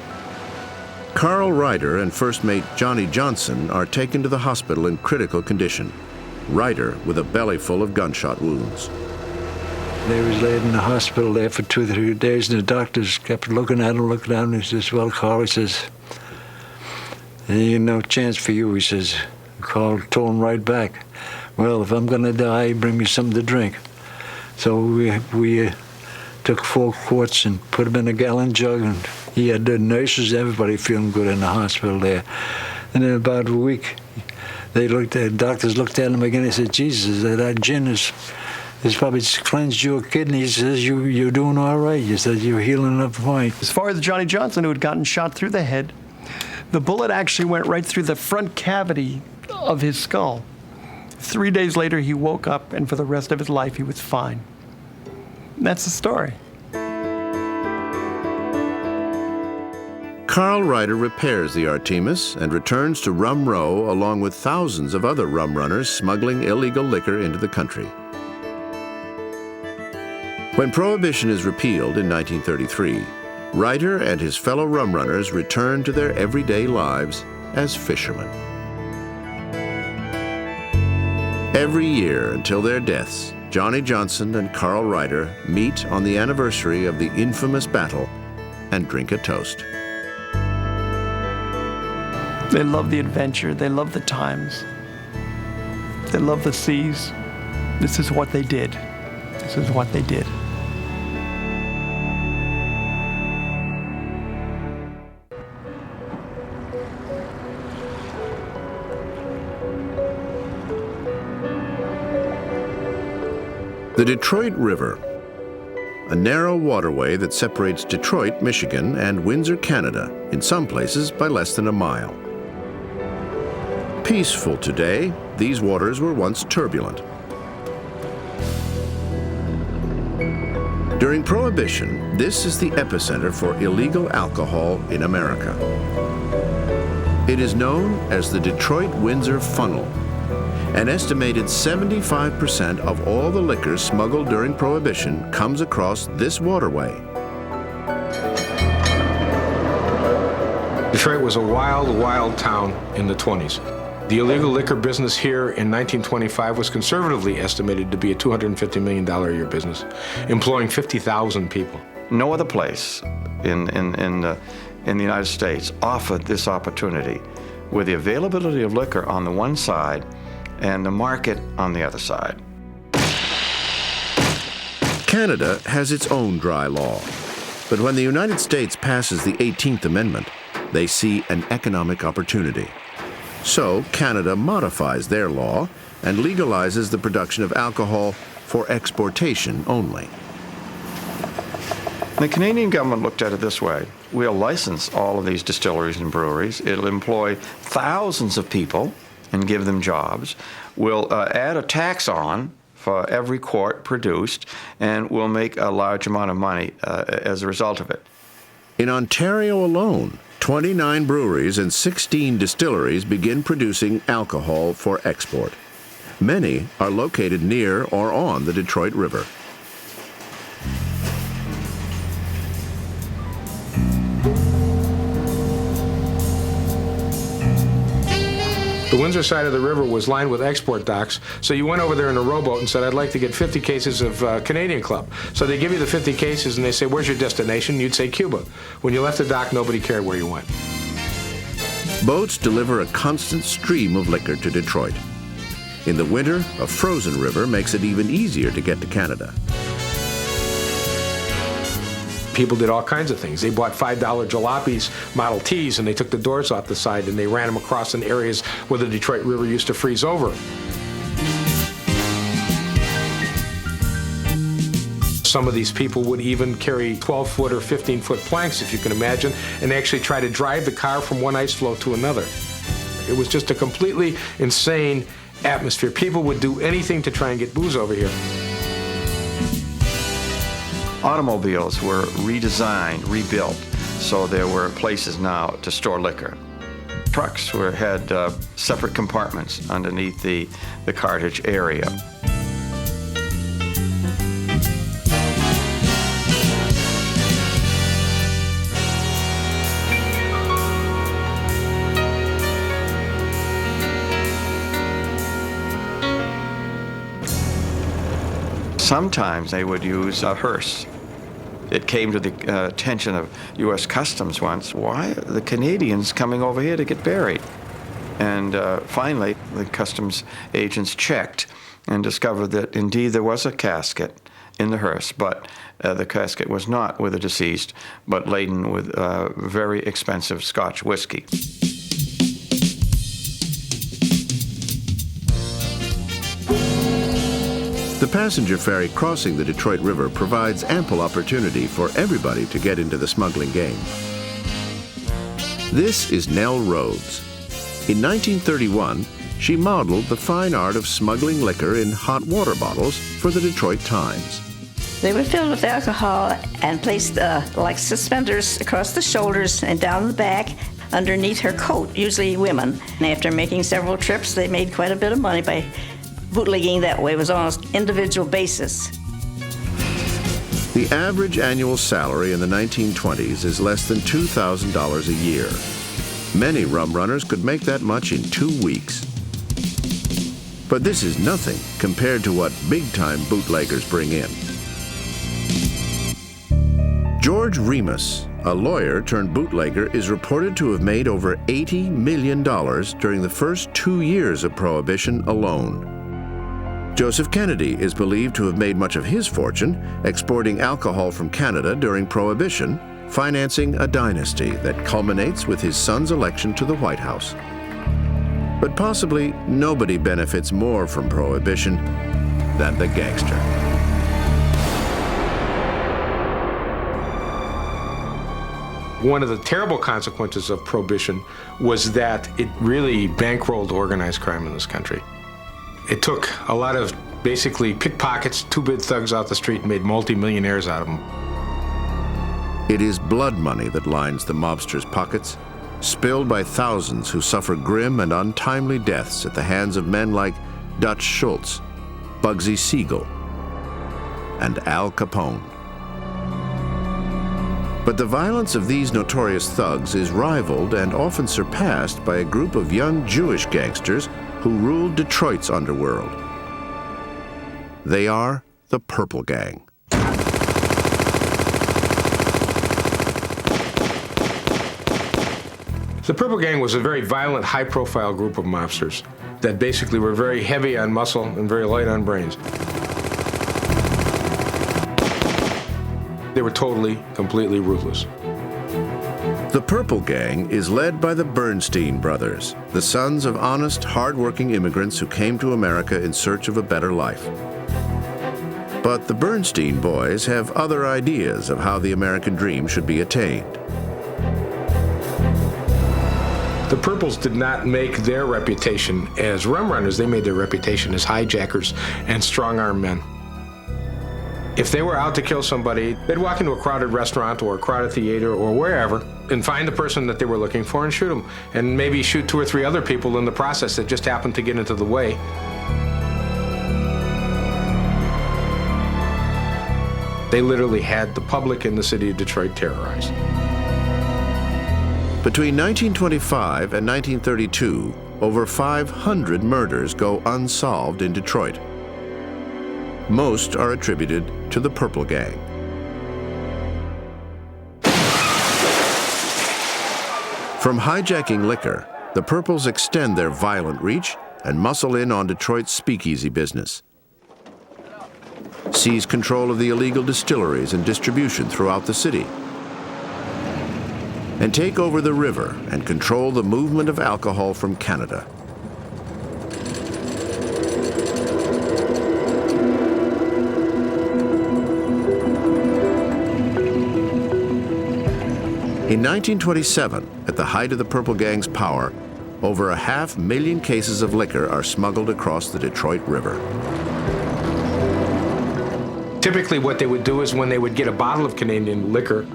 [SPEAKER 9] Carl Ryder and first mate Johnny Johnson are taken to the hospital in critical condition. Ryder with a belly full of gunshot wounds.
[SPEAKER 22] They was laid in the hospital there for 2 or 3 days, and the doctors kept looking at him, and he says, well, Carl, he says, there ain't no chance for you, he says. Carl told him right back, well, if I'm gonna die, bring me something to drink. So we took 4 quarts and put them in a gallon jug, and he had the nurses, everybody feeling good in the hospital there. And in about a week, the doctors looked at him again, they said, Jesus, that gin is probably just cleansed your kidneys. He says, you're doing all right. He said, you're healing up fine.
[SPEAKER 10] As far as Johnny Johnson, who had gotten shot through the head, the bullet actually went right through the front cavity of his skull. 3 days later, he woke up, and for the rest of his life, he was fine. And that's the story.
[SPEAKER 9] Carl Ryder repairs the Artemis and returns to Rum Row along with thousands of other rum runners smuggling illegal liquor into the country. When Prohibition is repealed in 1933, Ryder and his fellow rum runners return to their everyday lives as fishermen. Every year until their deaths, Johnny Johnson and Carl Ryder meet on the anniversary of the infamous battle and drink a toast.
[SPEAKER 10] They love the adventure. They love the times. They love the seas. This is what they did. This is what they did.
[SPEAKER 9] The Detroit River, a narrow waterway that separates Detroit, Michigan, and Windsor, Canada, in some places by less than a mile. Peaceful today, these waters were once turbulent. During Prohibition, this is the epicenter for illegal alcohol in America. It is known as the Detroit-Windsor Funnel. An estimated 75% of all the liquor smuggled during Prohibition comes across this waterway.
[SPEAKER 17] Detroit was a wild, wild town in the 20s. The illegal liquor business here in 1925 was conservatively estimated to be a $250 million a year business, employing 50,000 people.
[SPEAKER 3] No other place in the United States offered this opportunity with the availability of liquor on the one side and the market on the other side.
[SPEAKER 9] Canada has its own dry law, but when the United States passes the 18th Amendment, they see an economic opportunity. So Canada modifies their law and legalizes the production of alcohol for exportation only.
[SPEAKER 3] The Canadian government looked at it this way. We'll license all of these distilleries and breweries. It'll employ thousands of people and give them jobs. We'll add a tax on for every quart produced, and we'll make a large amount of money as a result of it.
[SPEAKER 9] In Ontario alone, 29 breweries and 16 distilleries begin producing alcohol for export. Many are located near or on the Detroit River.
[SPEAKER 17] The Windsor side of the river was lined with export docks, so you went over there in a rowboat and said, I'd like to get 50 cases of Canadian Club. So they give you the 50 cases and they say, where's your destination? You'd say Cuba. When you left the dock, nobody cared where you went.
[SPEAKER 9] Boats deliver a constant stream of liquor to Detroit. In the winter, a frozen river makes it even easier to get to Canada.
[SPEAKER 17] People did all kinds of things. They bought $5 jalopies, Model Ts, and they took the doors off the side and they ran them across in areas where the Detroit River used to freeze over. Some of these people would even carry 12-foot or 15-foot planks, if you can imagine, and actually try to drive the car from one ice floe to another. It was just a completely insane atmosphere. People would do anything to try and get booze over here.
[SPEAKER 3] Automobiles were redesigned, rebuilt, so there were places now to store liquor. Trucks had separate compartments underneath the cartage area. Sometimes they would use a hearse. It came to the attention of U.S. Customs once, why are the Canadians coming over here to get buried? And finally, the customs agents checked and discovered that indeed there was a casket in the hearse, but the casket was not with the deceased, but laden with very expensive Scotch whiskey.
[SPEAKER 9] The passenger ferry crossing the Detroit River provides ample opportunity for everybody to get into the smuggling game. This is Nell Rhodes. In 1931, she modeled the fine art of smuggling liquor in hot water bottles for the Detroit Times.
[SPEAKER 19] They were filled with alcohol and placed like suspenders across the shoulders and down the back underneath her coat, usually women. And after making several trips, they made quite a bit of money by bootlegging that way. It was on an individual basis.
[SPEAKER 9] The average annual salary in the 1920s is less than $2,000 a year. Many rum runners could make that much in 2 weeks. But this is nothing compared to what big-time bootleggers bring in. George Remus, a lawyer turned bootlegger, is reported to have made over $80 million during the first 2 years of Prohibition alone. Joseph Kennedy is believed to have made much of his fortune exporting alcohol from Canada during Prohibition, financing a dynasty that culminates with his son's election to the White House. But possibly nobody benefits more from Prohibition than the gangster.
[SPEAKER 17] One of the terrible consequences of Prohibition was that it really bankrolled organized crime in this country. It took a lot of basically pickpockets, two-bit thugs out the street, and made multi-millionaires out of them.
[SPEAKER 9] It is blood money that lines the mobsters' pockets, spilled by thousands who suffer grim and untimely deaths at the hands of men like Dutch Schultz, Bugsy Siegel, and Al Capone. But the violence of these notorious thugs is rivaled and often surpassed by a group of young Jewish gangsters who ruled Detroit's underworld. They are the Purple Gang.
[SPEAKER 17] The Purple Gang was a very violent, high-profile group of mobsters that basically were very heavy on muscle and very light on brains. They were totally, completely ruthless.
[SPEAKER 9] The Purple Gang is led by the Bernstein brothers, the sons of honest, hard-working immigrants who came to America in search of a better life. But the Bernstein boys have other ideas of how the American dream should be attained.
[SPEAKER 17] The Purples did not make their reputation as Rumrunners, they made their reputation as hijackers and strong-arm men. If they were out to kill somebody, they'd walk into a crowded restaurant or a crowded theater or wherever and find the person that they were looking for and shoot them, and maybe shoot 2 or 3 other people in the process that just happened to get into the way. They literally had the public in the city of Detroit terrorized.
[SPEAKER 9] Between 1925 and 1932, over 500 murders go unsolved in Detroit. Most are attributed to the Purple Gang. From hijacking liquor, the Purples extend their violent reach and muscle in on Detroit's speakeasy business. Seize control of the illegal distilleries and distribution throughout the city, and take over the river and control the movement of alcohol from Canada. In 1927, at the height of the Purple Gang's power, over 500,000 cases of liquor are smuggled across the Detroit River.
[SPEAKER 17] Typically what they would do is when they would get a bottle of Canadian liquor,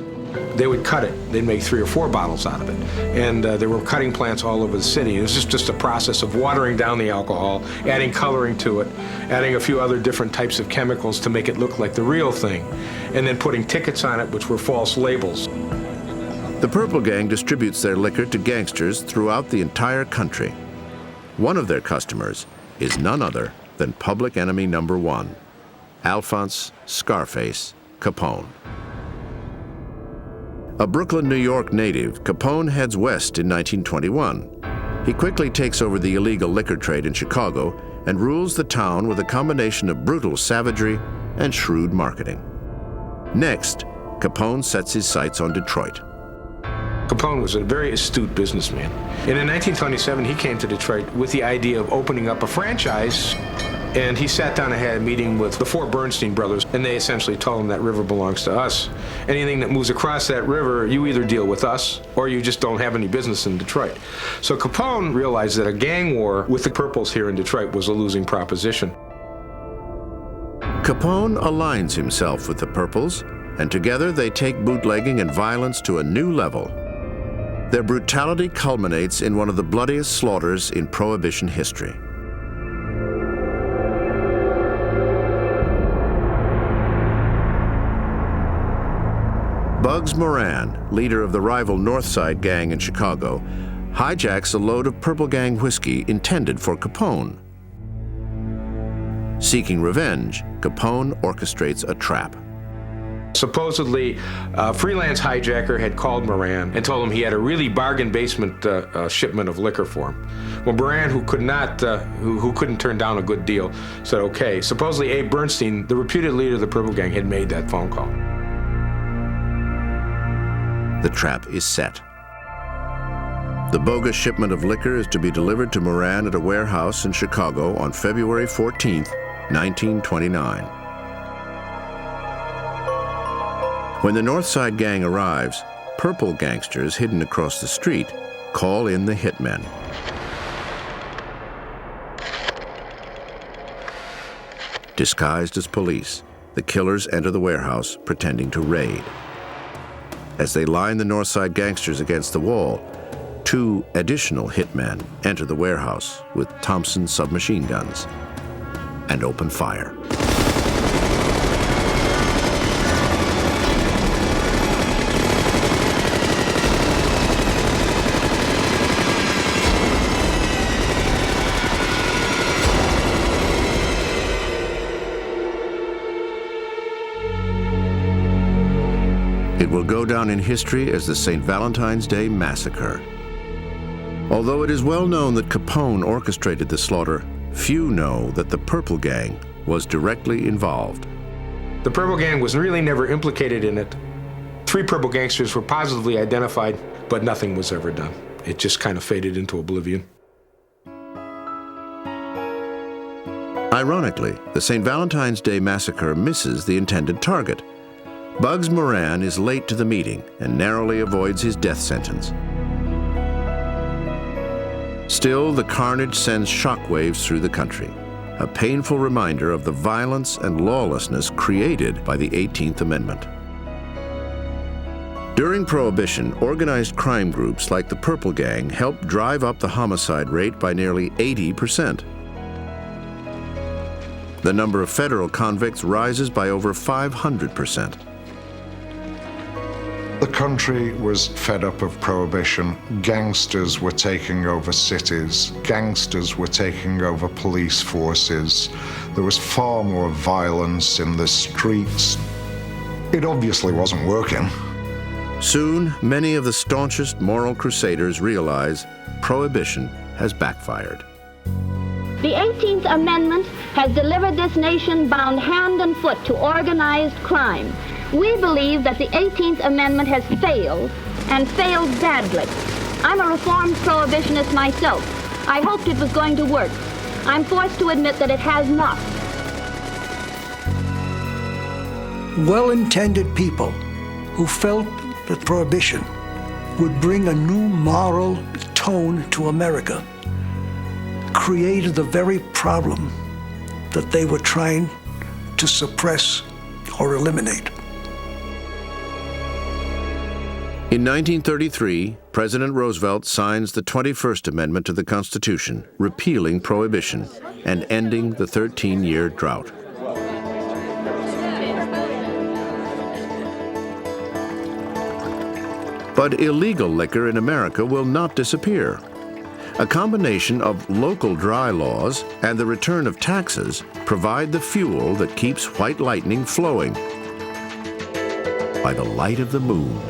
[SPEAKER 17] they would cut it. They'd make 3 or 4 bottles out of it. And there were cutting plants all over the city. It was just a process of watering down the alcohol, adding coloring to it, adding a few other different types of chemicals to make it look like the real thing, and then putting tickets on it, which were false labels.
[SPEAKER 9] The Purple Gang distributes their liquor to gangsters throughout the entire country. One of their customers is none other than public enemy number 1, Alphonse Scarface Capone. A Brooklyn, New York native, Capone heads west in 1921. He quickly takes over the illegal liquor trade in Chicago and rules the town with a combination of brutal savagery and shrewd marketing. Next, Capone sets his sights on Detroit.
[SPEAKER 17] Capone was a very astute businessman. And in 1927, he came to Detroit with the idea of opening up a franchise. And he sat down and had a meeting with the 4 Bernstein brothers, and they essentially told him that river belongs to us. Anything that moves across that river, you either deal with us, or you just don't have any business in Detroit. So Capone realized that a gang war with the Purples here in Detroit was a losing proposition.
[SPEAKER 9] Capone aligns himself with the Purples, and together they take bootlegging and violence to a new level. Their brutality culminates in one of the bloodiest slaughters in Prohibition history. Bugs Moran, leader of the rival Northside Gang in Chicago, hijacks a load of Purple Gang whiskey intended for Capone. Seeking revenge, Capone orchestrates a trap.
[SPEAKER 17] Supposedly, a freelance hijacker had called Moran and told him he had a really bargain basement shipment of liquor for him. Well, Moran, who couldn't turn down a good deal, said okay. Supposedly, Abe Bernstein, the reputed leader of the Purple Gang, had made that phone call.
[SPEAKER 9] The trap is set. The bogus shipment of liquor is to be delivered to Moran at a warehouse in Chicago on February 14th, 1929. When the North Side Gang arrives, purple gangsters hidden across the street call in the hitmen. Disguised as police, the killers enter the warehouse pretending to raid. As they line the North Side gangsters against the wall, 2 additional hitmen enter the warehouse with Thompson submachine guns and open fire. It will go down in history as the St. Valentine's Day Massacre. Although it is well known that Capone orchestrated the slaughter, few know that the Purple Gang was directly involved.
[SPEAKER 17] The Purple Gang was really never implicated in it. 3 purple gangsters were positively identified, but nothing was ever done. It just kind of faded into oblivion.
[SPEAKER 9] Ironically, the St. Valentine's Day Massacre misses the intended target. Bugs Moran is late to the meeting and narrowly avoids his death sentence. Still, the carnage sends shockwaves through the country, a painful reminder of the violence and lawlessness created by the 18th Amendment. During Prohibition, organized crime groups like the Purple Gang helped drive up the homicide rate by nearly 80%. The number of federal convicts rises by over 500%.
[SPEAKER 2] The country was fed up of prohibition. Gangsters were taking over cities. Gangsters were taking over police forces. There was far more violence in the streets. It obviously wasn't working.
[SPEAKER 9] Soon, many of the staunchest moral crusaders realize prohibition has backfired.
[SPEAKER 11] The 18th Amendment has delivered this nation bound hand and foot to organized crime. We believe that the 18th Amendment has failed, and failed badly. I'm a reformed prohibitionist myself. I hoped it was going to work. I'm forced to admit that it has not.
[SPEAKER 18] Well-intended people who felt that prohibition would bring a new moral tone to America created the very problem that they were trying to suppress or eliminate.
[SPEAKER 9] In 1933, President Roosevelt signs the 21st Amendment to the Constitution, repealing prohibition and ending the 13-year drought. But illegal liquor in America will not disappear. A combination of local dry laws and the return of taxes provide the fuel that keeps white lightning flowing. By the light of the moon.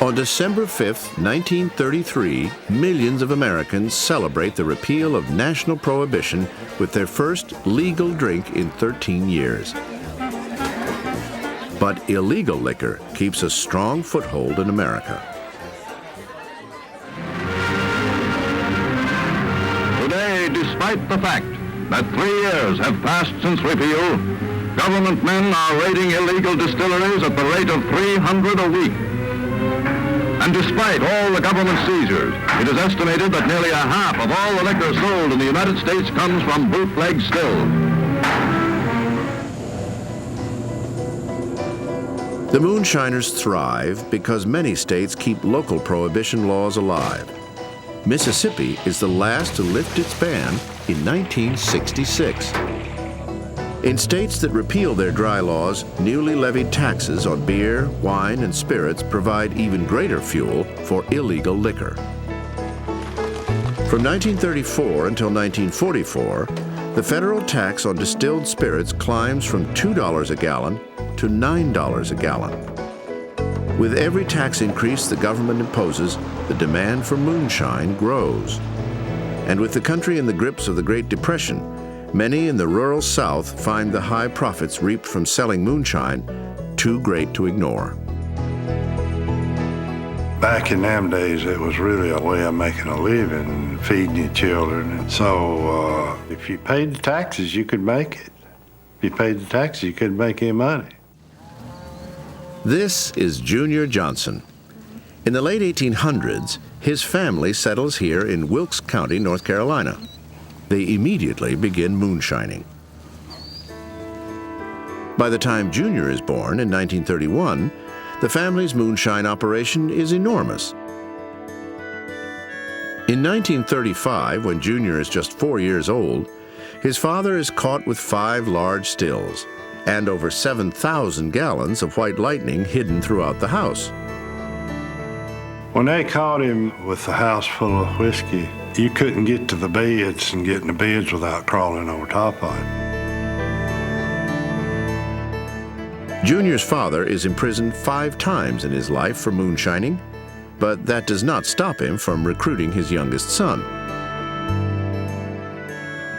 [SPEAKER 9] On December 5, 1933, millions of Americans celebrate the repeal of national prohibition with their first legal drink in 13 years. But illegal liquor keeps a strong foothold in America.
[SPEAKER 12] Today, despite the fact that 3 years have passed since repeal, government men are raiding illegal distilleries at the rate of 300 a week. And despite all the government seizures, it is estimated that nearly a half of all the liquor sold in the United States comes from bootleg stills.
[SPEAKER 9] The Moonshiners thrive because many states keep local prohibition laws alive. Mississippi is the last to lift its ban in 1966. In states that repeal their dry laws, newly levied taxes on beer, wine, and spirits provide even greater fuel for illegal liquor. From 1934 until 1944, the federal tax on distilled spirits climbs from $2 a gallon to $9 a gallon. With every tax increase the government imposes, the demand for moonshine grows. And with the country in the grips of the Great Depression, many in the rural South find the high profits reaped from selling moonshine too great to ignore.
[SPEAKER 1] Back in them days, it was really a way of making a living, feeding your children. And so if you paid the taxes, you could make it. If you paid the taxes, you couldn't make any money.
[SPEAKER 9] This is Junior Johnson. In the late 1800s, his family settles here in Wilkes County, North Carolina. They immediately begin moonshining. By the time Junior is born in 1931, the family's moonshine operation is enormous. In 1935, when Junior is just 4 years old, his father is caught with 5 large stills and over 7,000 gallons of white lightning hidden throughout the house.
[SPEAKER 1] When they caught him with the house full of whiskey, you couldn't get to the beds and get in the beds without crawling over top of it.
[SPEAKER 9] Junior's father is imprisoned 5 times in his life for moonshining, but that does not stop him from recruiting his youngest son.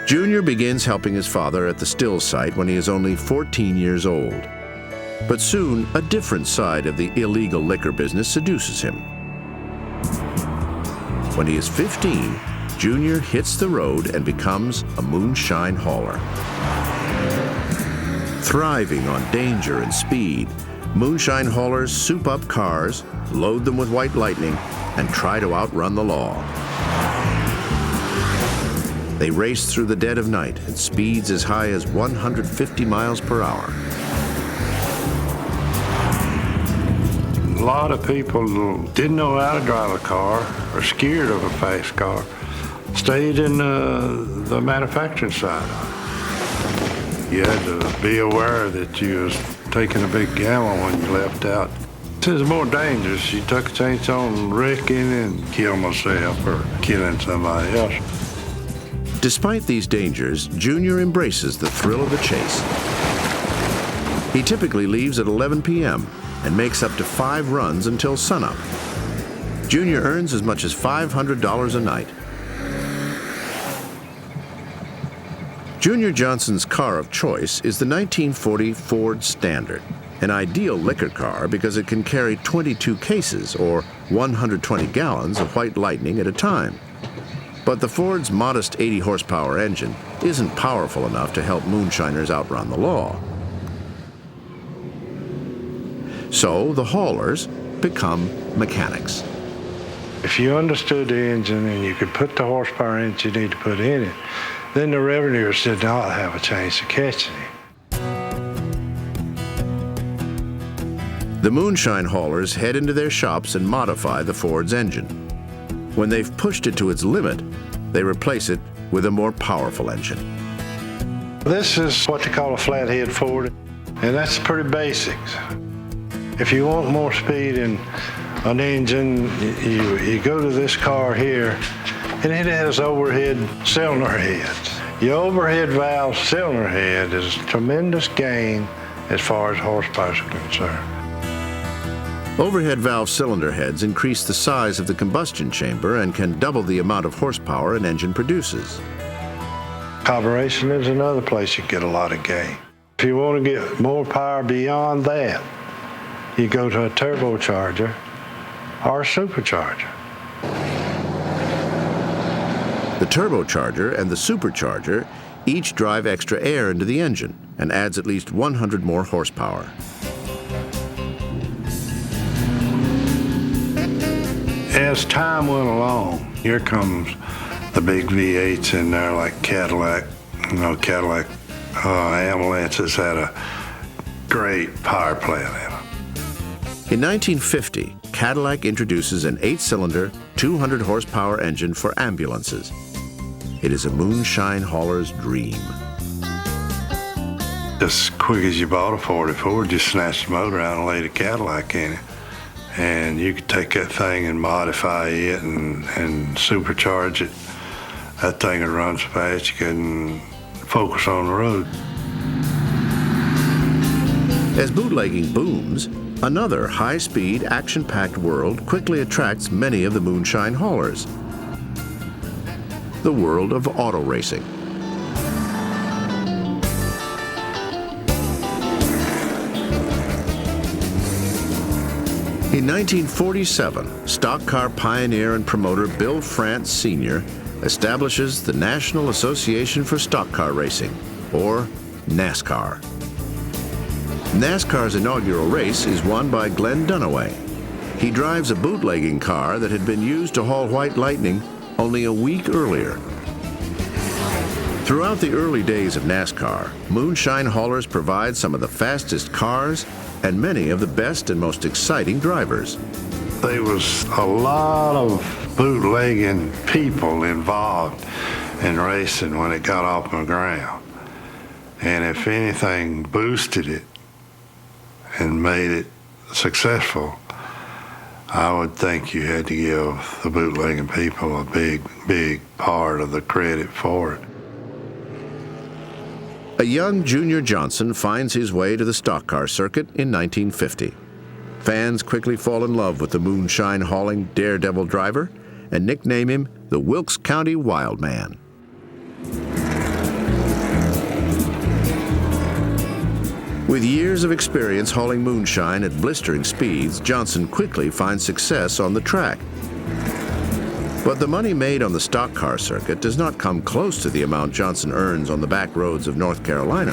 [SPEAKER 9] Junior begins helping his father at the still site when he is only 14 years old. But soon, a different side of the illegal liquor business seduces him. When he is 15, Junior hits the road and becomes a moonshine hauler. Thriving on danger and speed, moonshine haulers soup up cars, load them with white lightning, and try to outrun the law. They race through the dead of night at speeds as high as 150 miles per hour.
[SPEAKER 1] A lot of people didn't know how to drive a car or scared of a fast car. Stayed in the manufacturing side of it. You had to be aware that you was taking a big gamble when you left out. This is more dangerous. You took a chance on wrecking and kill myself or killing somebody else.
[SPEAKER 9] Despite these dangers, Junior embraces the thrill of the chase. He typically leaves at 11 p.m. and makes up to 5 runs until sunup. Junior earns as much as $500 a night. Junior Johnson's car of choice is the 1940 Ford Standard, an ideal liquor car because it can carry 22 cases or 120 gallons of white lightning at a time. But the Ford's modest 80 horsepower engine isn't powerful enough to help moonshiners outrun the law. So the haulers become mechanics.
[SPEAKER 1] If you understood the engine and you could put the horsepower in that you need to put in it, then the revenuers did not have a chance of catching it.
[SPEAKER 9] The moonshine haulers head into their shops and modify the Ford's engine. When they've pushed it to its limit, they replace it with a more powerful engine.
[SPEAKER 1] This is what they call a flathead Ford, and that's pretty basics. If you want more speed in an engine, you go to this car here, and it has overhead cylinder heads. Your overhead valve cylinder head is a tremendous gain as far as horsepower is concerned.
[SPEAKER 9] Overhead valve cylinder heads increase the size of the combustion chamber and can double the amount of horsepower an engine produces.
[SPEAKER 1] Carburation is another place you get a lot of gain. If you want to get more power beyond that, you go to a turbocharger or a supercharger.
[SPEAKER 9] The turbocharger and the supercharger each drive extra air into the engine and adds at least 100 more horsepower.
[SPEAKER 1] As time went along, here comes the big V8s in there like Cadillac. You know, Cadillac ambulances had a great power plant in them.
[SPEAKER 9] In 1950, Cadillac introduces an 8-cylinder, 200 horsepower engine for ambulances. It is a moonshine hauler's dream.
[SPEAKER 1] As quick as you bought a 44, just snatch the motor out and lay the Cadillac in it. And you could take that thing and modify it and supercharge it. That thing would run so fast you couldn't focus on the road.
[SPEAKER 9] As bootlegging booms, another high-speed, action-packed world quickly attracts many of the moonshine haulers. The world of auto racing. In 1947, stock car pioneer and promoter Bill France Sr. establishes the National Association for Stock Car Racing, or NASCAR. NASCAR's inaugural race is won by Glenn Dunaway. He drives a bootlegging car that had been used to haul White Lightning only a week earlier. Throughout the early days of NASCAR, moonshine haulers provide some of the fastest cars and many of the best and most exciting drivers.
[SPEAKER 1] There was a lot of bootlegging people involved in racing when it got off the ground. And if anything boosted it and made it successful, I would think you had to give the bootlegging people a big part of the credit for it.
[SPEAKER 9] A young Junior Johnson finds his way to the stock car circuit in 1950. Fans quickly fall in love with the moonshine hauling daredevil driver and nickname him the Wilkes County Wild Man. With years of experience hauling moonshine at blistering speeds, Johnson quickly finds success on the track. But the money made on the stock car circuit does not come close to the amount Johnson earns on the back roads of North Carolina.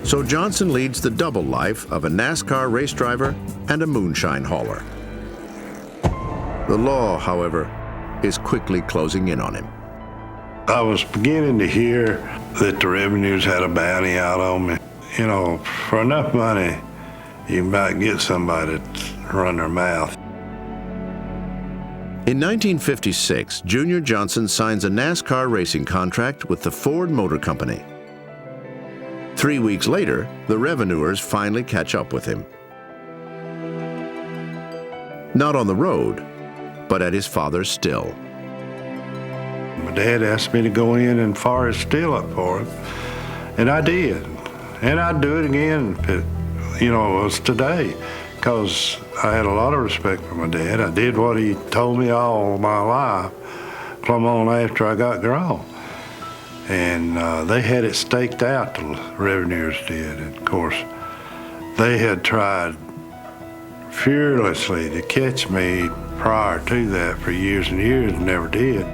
[SPEAKER 9] So Johnson leads the double life of a NASCAR race driver and a moonshine hauler. The law, however, is quickly closing in on him.
[SPEAKER 1] I was beginning to hear that the revenues had a bounty out on me. You know, for enough money, you might get somebody to run their mouth.
[SPEAKER 9] In 1956, Junior Johnson signs a NASCAR racing contract with the Ford Motor Company. 3 weeks later, the revenuers finally catch up with him. Not on the road, but at his father's still.
[SPEAKER 1] My dad asked me to go in and fire his still up for him, and I did. And I'd do it again if it, was today, because I had a lot of respect for my dad. I did what he told me all my life, plumb on after I got grown. And they had it staked out, the revenuers did. And of course, they had tried fearlessly to catch me prior to that for years and years and never did.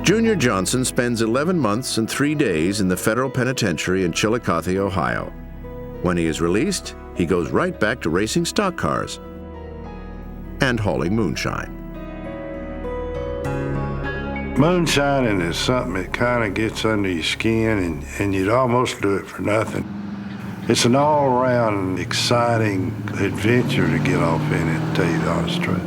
[SPEAKER 9] Junior Johnson spends 11 months and 3 days in the federal penitentiary in Chillicothe, Ohio. When he is released, he goes right back to racing stock cars and hauling moonshine.
[SPEAKER 1] Moonshining is something that kind of gets under your skin, and you'd almost do it for nothing. It's an all-around exciting adventure to get off in it, to tell you the honest truth.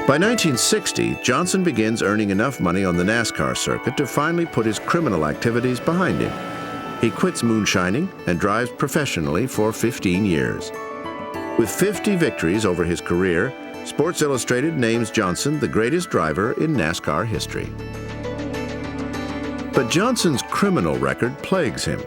[SPEAKER 9] By 1960, Johnson begins earning enough money on the NASCAR circuit to finally put his criminal activities behind him. He quits moonshining and drives professionally for 15 years. With 50 victories over his career, Sports Illustrated names Johnson the greatest driver in NASCAR history. But Johnson's criminal record plagues him,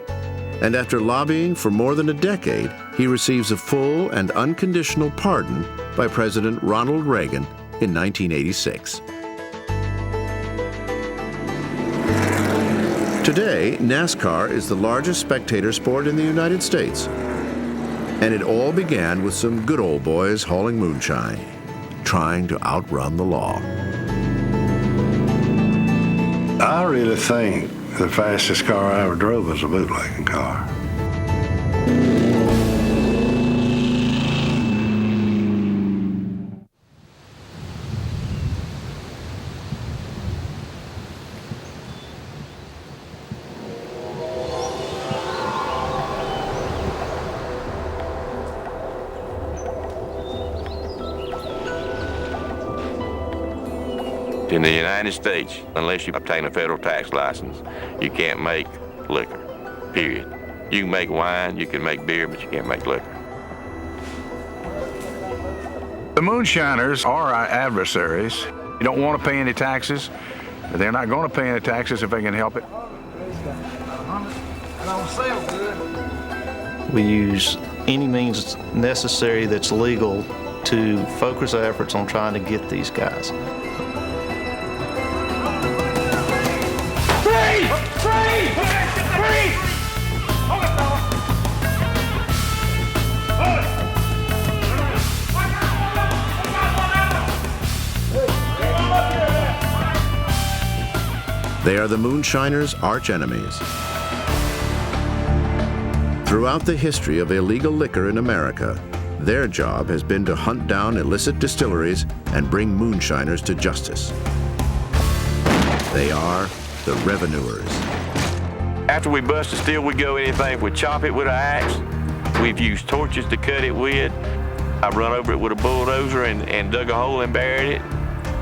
[SPEAKER 9] and after lobbying for more than a decade, he receives a full and unconditional pardon by President Ronald Reagan in 1986. Today, NASCAR is the largest spectator sport in the United States. And it all began with some good old boys hauling moonshine, trying to outrun the law.
[SPEAKER 1] I really think the fastest car I ever drove was a bootlegging car.
[SPEAKER 13] In the United States, unless you obtain a federal tax license, you can't make liquor, period. You can make wine, you can make beer, but you can't make liquor.
[SPEAKER 14] The Moonshiners are our adversaries. You don't want to pay any taxes. They're not going to pay any taxes if they can help it.
[SPEAKER 23] We use any means necessary that's legal to focus our efforts on trying to get these guys.
[SPEAKER 24] Free! Free! Free! Hold it, fella! Hold it!
[SPEAKER 9] They are the Moonshiners' arch enemies. Throughout the history of illegal liquor in America, their job has been to hunt down illicit distilleries and bring moonshiners to justice. They are the revenuers.
[SPEAKER 13] After we bust a still, we go anything. We chop it with an axe. We've used torches to cut it with. I've run over it with a bulldozer and dug a hole and buried it.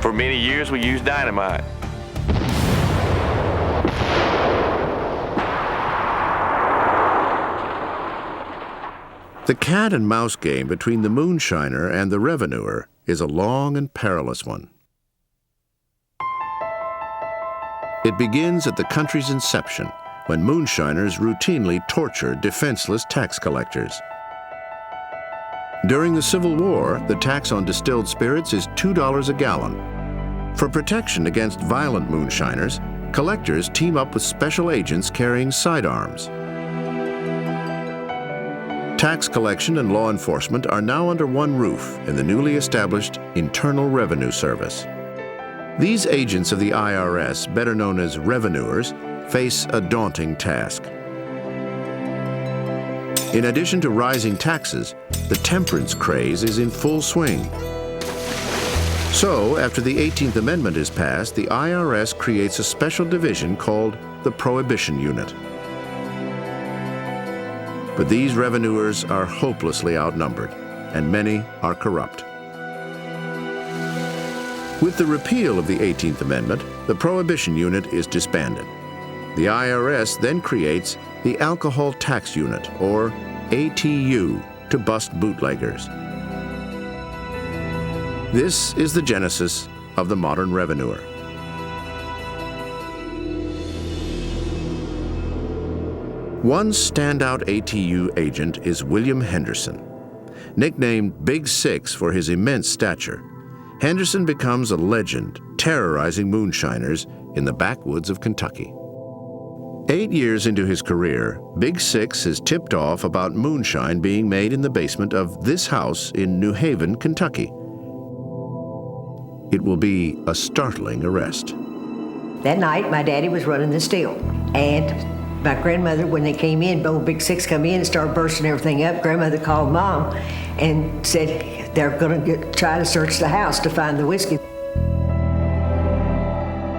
[SPEAKER 13] For many years, we used dynamite.
[SPEAKER 9] The cat and mouse game between the moonshiner and the revenuer is a long and perilous one. It begins at the country's inception, when moonshiners routinely tortured defenseless tax collectors. During the Civil War, the tax on distilled spirits is $2 a gallon. For protection against violent moonshiners, collectors team up with special agents carrying sidearms. Tax collection and law enforcement are now under one roof in the newly established Internal Revenue Service. These agents of the IRS, better known as revenuers, face a daunting task. In addition to rising taxes, the temperance craze is in full swing. So, after the 18th Amendment is passed, the IRS creates a special division called the Prohibition Unit. But these revenuers are hopelessly outnumbered, and many are corrupt. With the repeal of the 18th Amendment, the Prohibition Unit is disbanded. The IRS then creates the Alcohol Tax Unit, or ATU, to bust bootleggers. This is the genesis of the modern revenuer. One standout ATU agent is William Henderson. Nicknamed Big Six for his immense stature, Henderson becomes a legend, terrorizing moonshiners in the backwoods of Kentucky. 8 years into his career, Big Six is tipped off about moonshine being made in the basement of this house in New Haven, Kentucky. It will be a startling arrest.
[SPEAKER 6] That night, my daddy was running the still, and my grandmother, when they came in, old Big Six come in and started bursting everything up. Grandmother called Mom and said they're going to try to search the house to find the whiskey.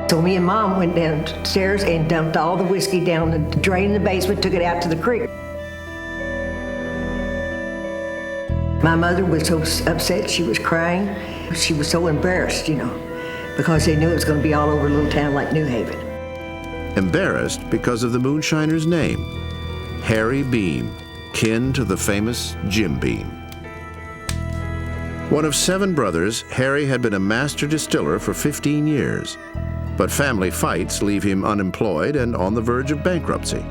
[SPEAKER 6] So me and Mom went downstairs and dumped all the whiskey down the drain in the basement, took it out to the creek. My mother was so upset, she was crying. She was so embarrassed, because they knew it was going to be all over a little town like New Haven.
[SPEAKER 9] Embarrassed because of the moonshiner's name, Harry Beam, kin to the famous Jim Beam. One of 7 brothers, Harry had been a master distiller for 15 years, but family fights leave him unemployed and on the verge of bankruptcy.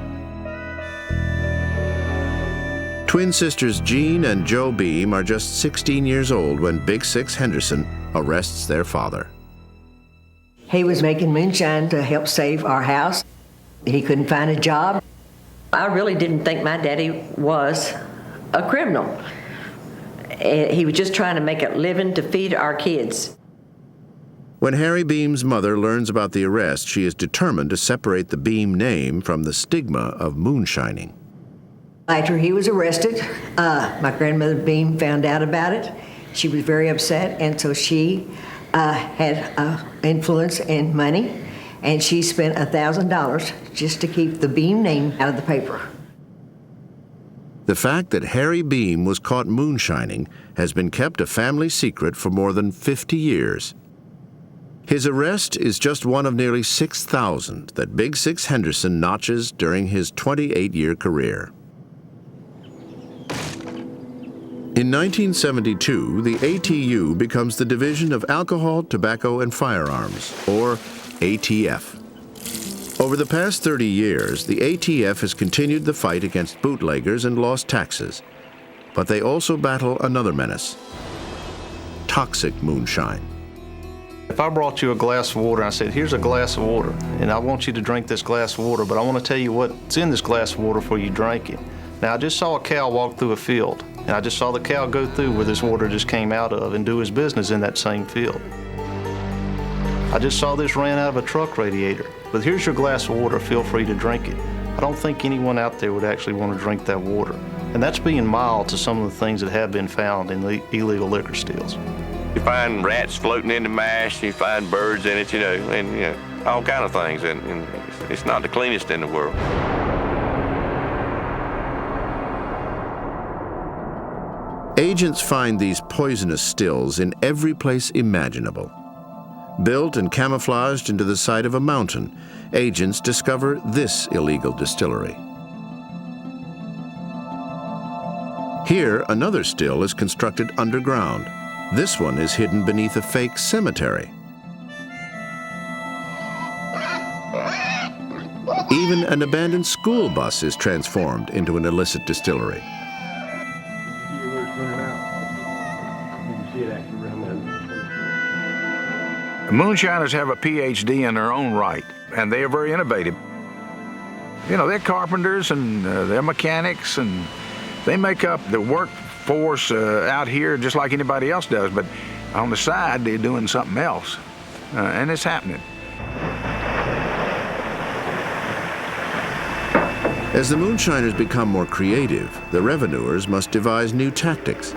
[SPEAKER 9] Twin sisters Jean and Jo Beam are just 16 years old when Big Six Henderson arrests their father.
[SPEAKER 6] He was making moonshine to help save our house. He couldn't find a job. I really didn't think my daddy was a criminal. He was just trying to make a living to feed our kids.
[SPEAKER 9] When Harry Beam's mother learns about the arrest, she is determined to separate the Beam name from the stigma of moonshining.
[SPEAKER 6] After he was arrested, my grandmother Beam found out about it. She was very upset, and so she had influence and money, and she spent $1,000 just to keep the Beam name out of the paper.
[SPEAKER 9] The fact that Harry Beam was caught moonshining has been kept a family secret for more than 50 years. His arrest is just one of nearly 6,000 that Big Six Henderson notches during his 28-year career. In 1972, the ATU becomes the Division of Alcohol, Tobacco, and Firearms, or ATF. Over the past 30 years, the ATF has continued the fight against bootleggers and lost taxes, but they also battle another menace: toxic moonshine.
[SPEAKER 23] If I brought you a glass of water and I said, here's a glass of water, and I want you to drink this glass of water, but I want to tell you what's in this glass of water before you drink it. Now, I just saw a cow walk through a field, and I just saw the cow go through where this water just came out of and do his business in that same field. I just saw this ran out of a truck radiator, but here's your glass of water, feel free to drink it. I don't think anyone out there would actually want to drink that water. And that's being mild to some of the things that have been found in illegal liquor stills.
[SPEAKER 13] You find rats floating in the mash, you find birds in it, and all kind of things, and it's not the cleanest in the world.
[SPEAKER 9] Agents find these poisonous stills in every place imaginable. Built and camouflaged into the side of a mountain, agents discover this illegal distillery. Here, another still is constructed underground. This one is hidden beneath a fake cemetery. Even an abandoned school bus is transformed into an illicit distillery.
[SPEAKER 14] Moonshiners have a PhD in their own right, and they are very innovative. They're carpenters and they're mechanics, and they make up the workforce out here just like anybody else does, but on the side, they're doing something else, and it's happening.
[SPEAKER 9] As the moonshiners become more creative, the revenuers must devise new tactics.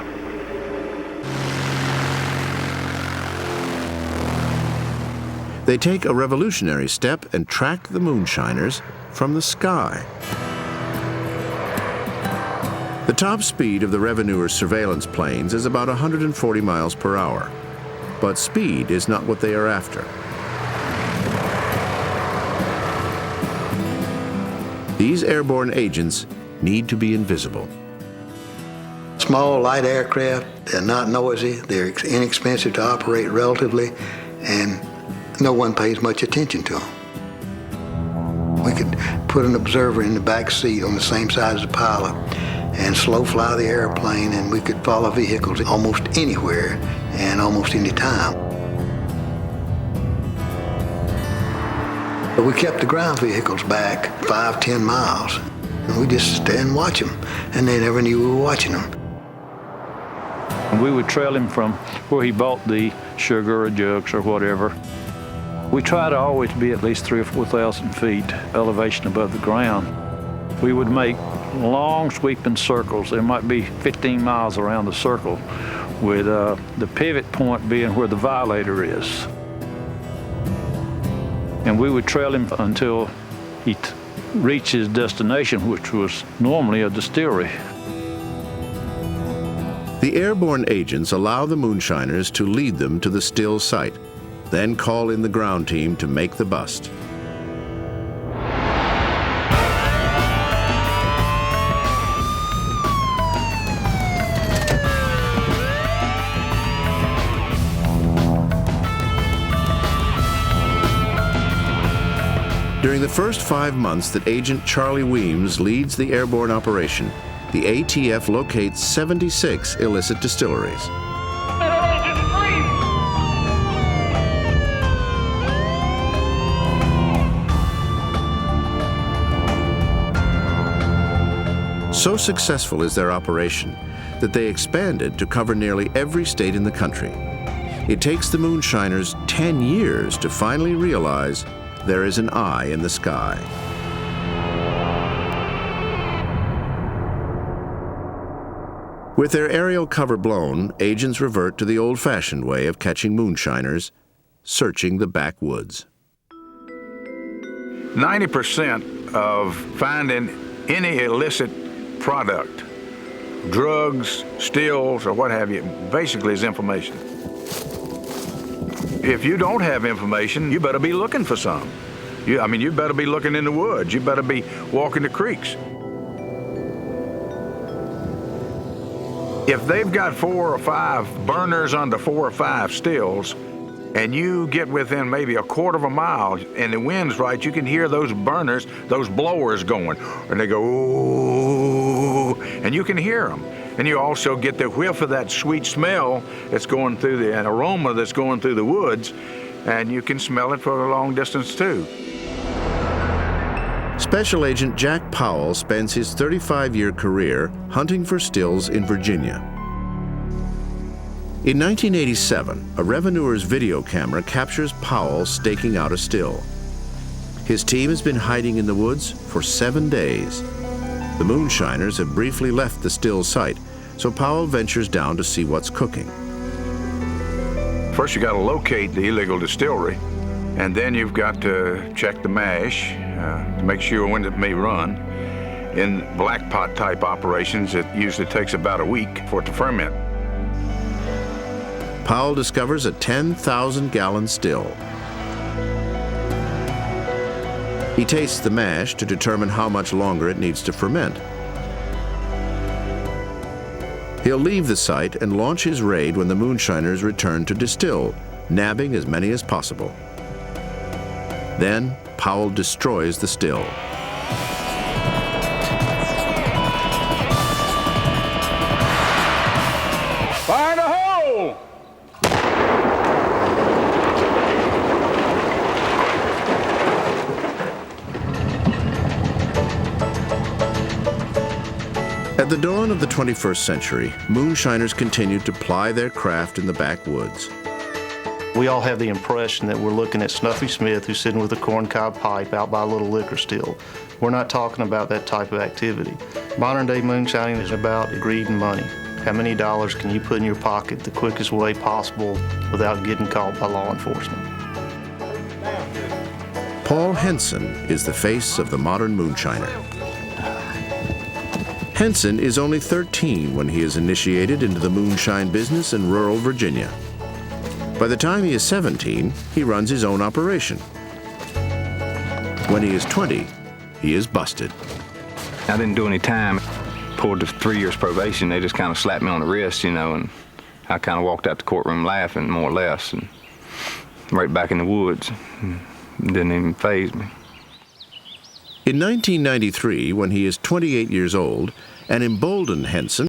[SPEAKER 9] They take a revolutionary step and track the moonshiners from the sky. The top speed of the revenuers' surveillance planes is about 140 miles per hour. But speed is not what they are after. These airborne agents need to be invisible.
[SPEAKER 5] Small, light aircraft, they're not noisy, they're inexpensive to operate relatively, and no one pays much attention to them. We could put an observer in the back seat on the same side as the pilot and slow fly the airplane, and we could follow vehicles almost anywhere and almost any time. But we kept the ground vehicles back 5-10 miles, and we just stand and watch them, and they never knew we were watching them.
[SPEAKER 8] We would trail him from where he bought the sugar or jugs or whatever. We try to always be at least 3,000 or 4,000 feet elevation above the ground. We would make long sweeping circles. There might be 15 miles around the circle, with the pivot point being where the violator is. And we would trail him until he reached his destination, which was normally a distillery.
[SPEAKER 9] The airborne agents allow the moonshiners to lead them to the still site, then call in the ground team to make the bust. During the first 5 months that Agent Charlie Weems leads the airborne operation, the ATF locates 76 illicit distilleries. So successful is their operation that they expanded to cover nearly every state in the country. It takes the moonshiners 10 years to finally realize there is an eye in the sky. With their aerial cover blown, agents revert to the old-fashioned way of catching moonshiners, searching the backwoods.
[SPEAKER 14] 90% of finding any illicit product, drugs, stills, or what have you, basically is information. If you don't have information, you better be looking for some. You better be looking in the woods. You better be walking the creeks. If they've got 4 or 5 burners under 4 or 5 stills, and you get within maybe a quarter of a mile and the wind's right, you can hear those burners, those blowers going, and they go, ooh, and you can hear them. And you also get the whiff of that sweet smell that's going through an aroma that's going through the woods, and you can smell it for a long distance too.
[SPEAKER 9] Special Agent Jack Powell spends his 35-year career hunting for stills in Virginia. In 1987, a revenuer's video camera captures Powell staking out a still. His team has been hiding in the woods for 7 days. The Moonshiners have briefly left the still site, so Powell ventures down to see what's cooking.
[SPEAKER 14] First, you got to locate the illegal distillery, and then you've got to check the mash to make sure when it may run. In black pot type operations, it usually takes about a week for it to ferment.
[SPEAKER 9] Powell discovers a 10,000-gallon still. He tastes the mash to determine how much longer it needs to ferment. He'll leave the site and launch his raid when the Moonshiners return to distill, nabbing as many as possible. Then, Powell destroys the still.
[SPEAKER 24] Fire in the hole!
[SPEAKER 9] At the dawn of the 21st century, moonshiners continued to ply their craft in the backwoods.
[SPEAKER 23] We all have the impression that we're looking at Snuffy Smith who's sitting with a corncob pipe out by a little liquor still. We're not talking about that type of activity. Modern day moonshining is about greed and money. How many dollars can you put in your pocket the quickest way possible without getting caught by law enforcement?
[SPEAKER 9] Paul Henson is the face of the modern moonshiner. Henson is only 13 when he is initiated into the moonshine business in rural Virginia. By the time he is 17, he runs his own operation. When he is 20, he is busted.
[SPEAKER 4] I didn't do any time. Pulled the 3 years probation. They just kind of slapped me on the wrist, you know, and I kind of walked out the courtroom laughing, more or less, and right back in the woods. It didn't even faze me.
[SPEAKER 9] In 1993, when he is 28 years old, an emboldened Henson